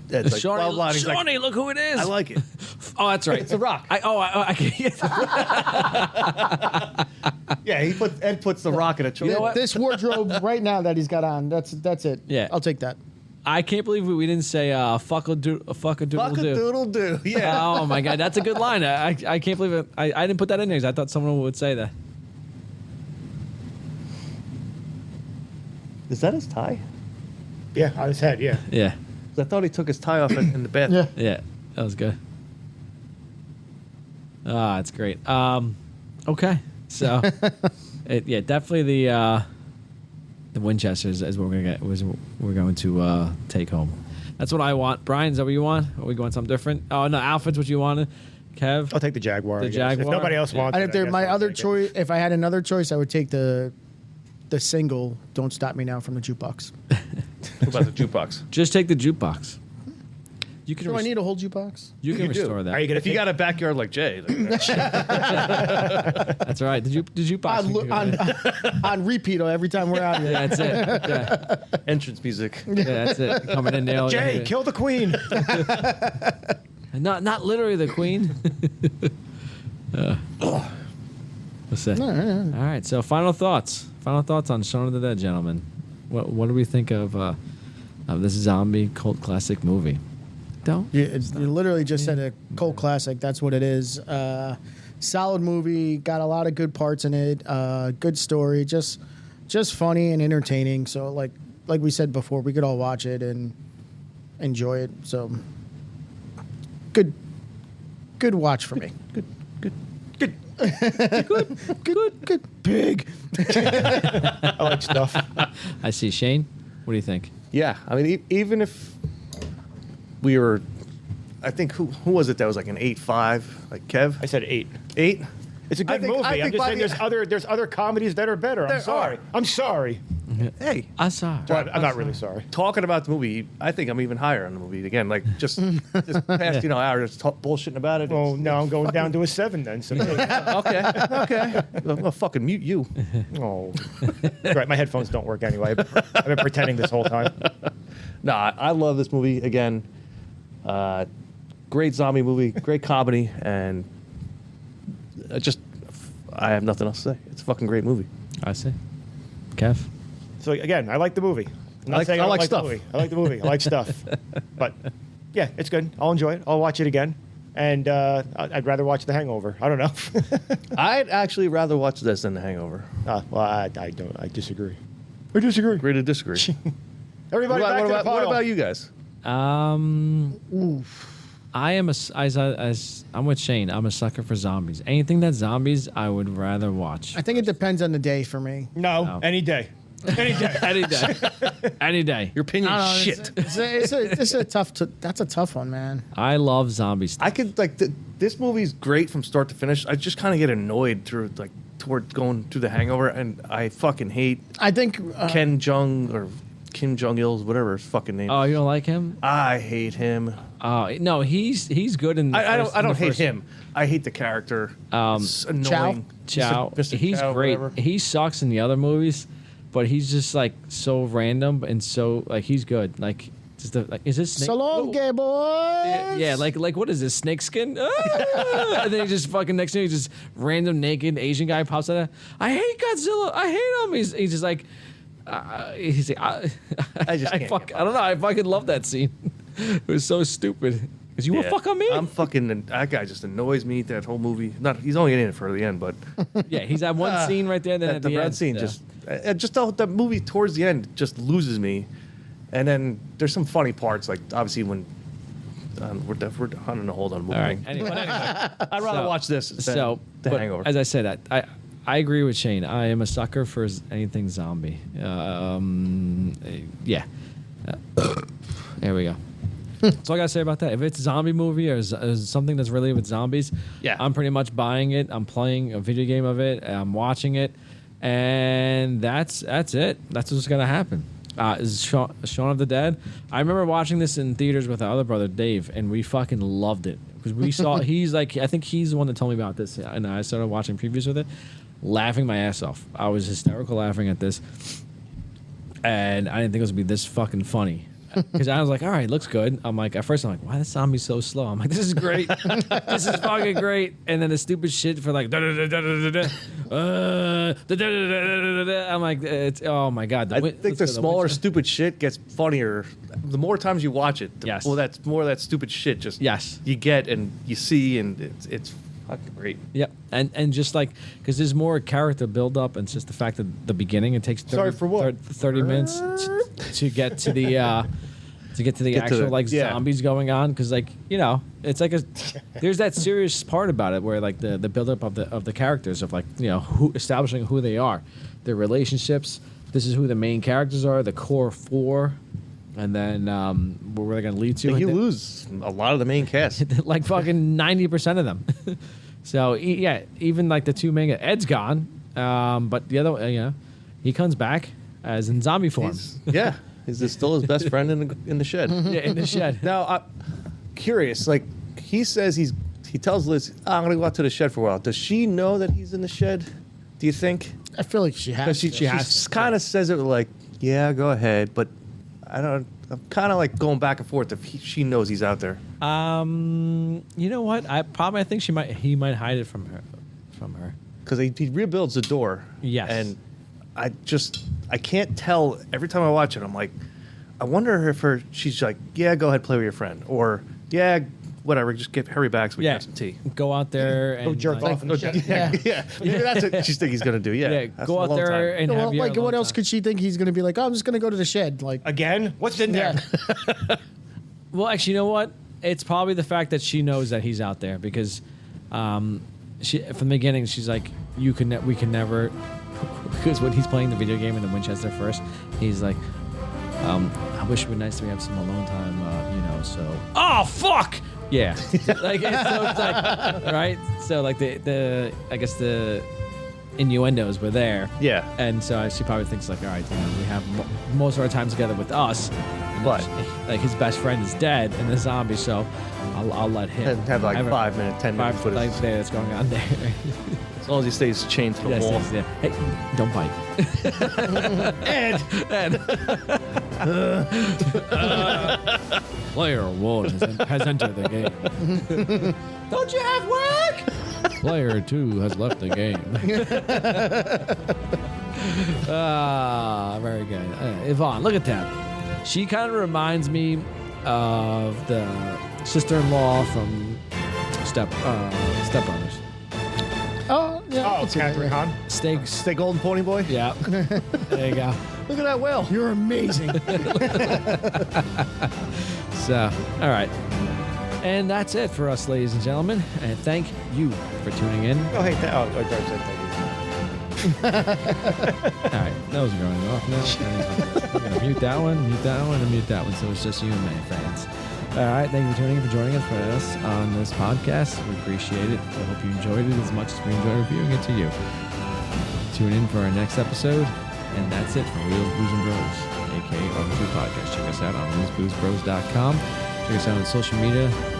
Speaker 9: it's like
Speaker 6: Shawnee,
Speaker 9: blah, blah, and he's like,
Speaker 6: Shawnee, look who it is.
Speaker 9: I like it.
Speaker 6: Oh, that's right.
Speaker 9: It's a rock.
Speaker 6: I can't.
Speaker 9: Yeah, Ed puts the rock in a choice.
Speaker 6: You know what?
Speaker 8: This wardrobe right now that he's got on, that's it.
Speaker 6: Yeah.
Speaker 8: I'll take that.
Speaker 6: I can't believe we didn't say fuck a doodle
Speaker 9: Fuck a
Speaker 6: do.
Speaker 9: doodle do. Yeah.
Speaker 6: Oh my god, that's a good line. I can't believe it. I didn't put that in there because I thought someone would say that.
Speaker 9: Is that his tie?
Speaker 7: Yeah, on his head. Yeah.
Speaker 6: Yeah,
Speaker 9: I thought he took his tie off in the bed.
Speaker 8: Yeah.
Speaker 6: yeah, that was good. Ah, that's great. Okay, so definitely the Winchesters is what we're going to take home. That's what I want. Brian, is that what you want? Are we going something different? Oh no, Alfred's what you wanted. Kev,
Speaker 7: I'll take the Jaguar.
Speaker 6: The
Speaker 7: I guess.
Speaker 6: Jaguar?
Speaker 7: If nobody else wants
Speaker 8: And
Speaker 7: it,
Speaker 8: if there,
Speaker 7: I guess
Speaker 8: my
Speaker 7: I'll
Speaker 8: other
Speaker 7: take it.
Speaker 8: choice, if I had another choice, I would take the single "Don't Stop Me Now" from the jukebox.
Speaker 9: What about the jukebox?
Speaker 6: just take the jukebox. You can.
Speaker 8: Do I need a whole jukebox?
Speaker 6: You can
Speaker 9: You do.
Speaker 6: restore that.
Speaker 7: Are you gonna
Speaker 9: If you got a backyard like Jay, like,
Speaker 6: That's all right. The jukebox.
Speaker 8: On repeat every time we're out here.
Speaker 6: Yeah, that's it. Yeah,
Speaker 9: entrance music.
Speaker 6: that's it. Coming in there.
Speaker 7: Jay, kill the queen.
Speaker 6: Not literally the queen. What's that? All right. So final thoughts. Final thoughts on Shaun of the Dead, gentlemen. What do we think of this zombie cult classic movie? Don't.
Speaker 8: You literally just said a cult classic. That's what it is. Solid movie. Got a lot of good parts in it. Good story. Just funny and entertaining. So like we said before, we could all watch it and enjoy it. So good watch for me. Good. Big.
Speaker 7: I like stuff.
Speaker 6: I see. Shane, what do you think?
Speaker 9: Yeah, I mean, even if we were, I think who was it that was like an 8.5? Like Kev?
Speaker 7: I said 8.
Speaker 9: 8?
Speaker 7: It's a good movie. I'm just saying there's other comedies that are better. I'm sorry. I'm sorry.
Speaker 9: Hey,
Speaker 6: I saw.
Speaker 7: Well, I'm not really sorry.
Speaker 9: talking about the movie, I think I'm even higher on the movie. Again, like just past hour, just bullshitting about it.
Speaker 7: Well, now I'm going down to a 7 then. So
Speaker 9: Okay. I'm gonna fucking mute you.
Speaker 7: oh, right. My headphones don't work anyway. I've been pretending this whole time.
Speaker 9: Nah, I love this movie. Again, great zombie movie, great comedy, and I have nothing else to say. It's a fucking great movie.
Speaker 6: I see. Kev.
Speaker 7: So again, I like the movie. I'm not saying I don't like
Speaker 9: stuff.
Speaker 7: the movie. I like the movie. I like stuff. But yeah, it's good. I'll enjoy it. I'll watch it again. And I'd rather watch The Hangover. I don't know.
Speaker 9: I'd actually rather watch this than The Hangover.
Speaker 7: Well, I don't. I disagree. I disagree.
Speaker 9: Agree to disagree.
Speaker 7: Everybody back to the pile.
Speaker 9: What about you guys?
Speaker 6: I am I'm with Shane. I'm a sucker for zombies. Anything that's zombies, I would rather watch.
Speaker 8: I think it depends on the day for me.
Speaker 7: No, any day. Any day.
Speaker 6: Any day. Any day.
Speaker 9: Your opinion
Speaker 8: I don't know,
Speaker 9: shit.
Speaker 8: It's a tough. That's a tough one, man.
Speaker 6: I love zombie stuff.
Speaker 9: I could this movie's great from start to finish. I just kind of get annoyed toward going through The Hangover, and I fucking hate
Speaker 8: I think
Speaker 9: Kim Jong-il's whatever his fucking name.
Speaker 6: Oh, you don't like him?
Speaker 9: I hate him.
Speaker 6: No, he's good in.
Speaker 9: I don't hate him. I hate the character. It's annoying.
Speaker 6: Chow.
Speaker 9: Mr.
Speaker 6: He's
Speaker 9: Chow,
Speaker 6: great.
Speaker 9: whatever.
Speaker 6: He sucks in the other movies, but he's just like so random and so like he's good. Like just is this snake?
Speaker 8: So long, gay boys.
Speaker 6: Yeah, like what is this snake skin? And then he just fucking next to me, just random naked Asian guy pops out. I hate Godzilla. I hate him. He's just like. He's like,
Speaker 9: I just can't
Speaker 6: I don't know. I fucking love that scene. It was so stupid. Cause you will fuck on me.
Speaker 9: I'm fucking. That guy just annoys me. That whole movie. He's only in it for the end, but
Speaker 6: yeah, he's at one scene right there. Then
Speaker 9: that,
Speaker 6: at
Speaker 9: the
Speaker 6: the
Speaker 9: red
Speaker 6: end,
Speaker 9: scene
Speaker 6: yeah.
Speaker 9: just the movie towards the end just loses me. And then there's some funny parts, like obviously when we're I don't know. Hold on.
Speaker 6: All right. Anyway,
Speaker 9: I'd rather watch this than The
Speaker 6: but
Speaker 9: Hangover.
Speaker 6: As I said, I agree with Shane. I am a sucker for anything zombie. Yeah. There we go. That's all I gotta say about that. If it's a zombie movie or is something that's related with zombies,
Speaker 9: Yeah.
Speaker 6: I'm pretty much buying it. I'm playing a video game of it. I'm watching it, and that's it. That's what's gonna happen. Is Shaun of the Dead. I remember watching this in theaters with our other brother Dave, and we fucking loved it because we saw. He's like, I think he's the one that told me about this, and I started watching previews with it, laughing my ass off. I was hysterical laughing at this, and I didn't think it was gonna be this fucking funny. Because I was like, all right, looks good. I'm like, at first I'm like, why this zombie's so slow? I'm like, this is great. This is fucking great. And then the stupid shit for like, I'm like, it's, oh my God.
Speaker 9: I think the smaller stupid shit gets funnier the more times you watch it.
Speaker 6: Yes.
Speaker 9: Well, that's more of that stupid shit. Just you get and you see, and it's fucking great.
Speaker 6: Yep. And just like, because there's more character build up, and it's just the fact that the beginning, it takes 30,
Speaker 9: Sorry for what?
Speaker 6: 30 minutes to get to the actual like zombies going on. Because like, you know, it's like there's that serious part about it where like the build up of the characters of like, you know, establishing who they are, their relationships. This is who the main characters are, the core four. And then where we're going to lead to.
Speaker 9: You lose a lot of the main cast.
Speaker 6: Like fucking 90% of them. So, yeah, even like the two main... Ed's gone. But the other, he comes back as in zombie form.
Speaker 9: He's still his best friend in the shed.
Speaker 6: Yeah, in the shed.
Speaker 9: Now, I'm curious. Like, he says he tells Liz, I'm going to go out to the shed for a while. Does she know that he's in the shed? Do you think?
Speaker 8: I feel like she has.
Speaker 9: She kind of says it like, yeah, go ahead. But I'm kind of like going back and forth if she knows he's out there.
Speaker 6: You know what? I think he might hide it from her.
Speaker 9: Because he rebuilds the door.
Speaker 6: Yes.
Speaker 9: And I can't tell. Every time I watch it, I'm like, I wonder if she's like, yeah, go ahead, play with your friend. Or, yeah, whatever, just hurry back so we can have some tea.
Speaker 6: Go out there and
Speaker 7: jerk off in the shed.
Speaker 9: Yeah. Maybe that's what she's thinking he's going to do. Yeah. That's
Speaker 6: go
Speaker 9: a
Speaker 6: out
Speaker 9: long
Speaker 6: there
Speaker 9: time.
Speaker 6: and have
Speaker 8: like, what else could she think he's going to be like? Oh, I'm just going to go to the shed. Like,
Speaker 7: Again? What's in there?
Speaker 6: Well, actually, you know what? It's probably the fact that she knows that he's out there because she from the beginning she's like, we can never. Because when he's playing the video game in the Winchester first, he's like, I wish it would be nice to have some alone time, so. Oh fuck! Yeah, like it's like right. So like the I guess the innuendos were there.
Speaker 9: Yeah.
Speaker 6: And so she probably thinks like, all right, we have most of our time together with us.
Speaker 9: But
Speaker 6: like his best friend is dead and the zombie, so I'll let him
Speaker 9: have like 5 minutes, 10 minutes footage.
Speaker 6: Like that's going on there.
Speaker 9: As long as he stays chained to the wall.
Speaker 6: Yeah. Hey, don't bite.
Speaker 7: Ed!
Speaker 6: Player 1 has entered the game.
Speaker 5: Don't you have work?
Speaker 6: Player 2 has left the game. Very good. Yvonne, look at that. She kind of reminds me of the sister-in-law from Step Brothers.
Speaker 8: oh, yeah.
Speaker 7: Oh, Catherine Hahn.
Speaker 9: Stay golden pony boy?
Speaker 6: Yeah. There you go.
Speaker 9: Look at that whale.
Speaker 8: You're amazing.
Speaker 6: So, all right. And that's it for us, ladies and gentlemen. And thank you for tuning in.
Speaker 7: Oh, hey, I said thank you.
Speaker 6: All right, that was going off now. We're going to mute that one, and mute that one, so it's just you and me, fans. All right, thank you for tuning in, for joining us on this podcast. We appreciate it. I hope you enjoyed it as much as we enjoyed reviewing it to you. Tune in for our next episode, and that's it from Wheels, Booze, and Bros, a.k.a. RB2 Podcast. Check us out on wheelsboozebros.com.
Speaker 11: Check us out on social media.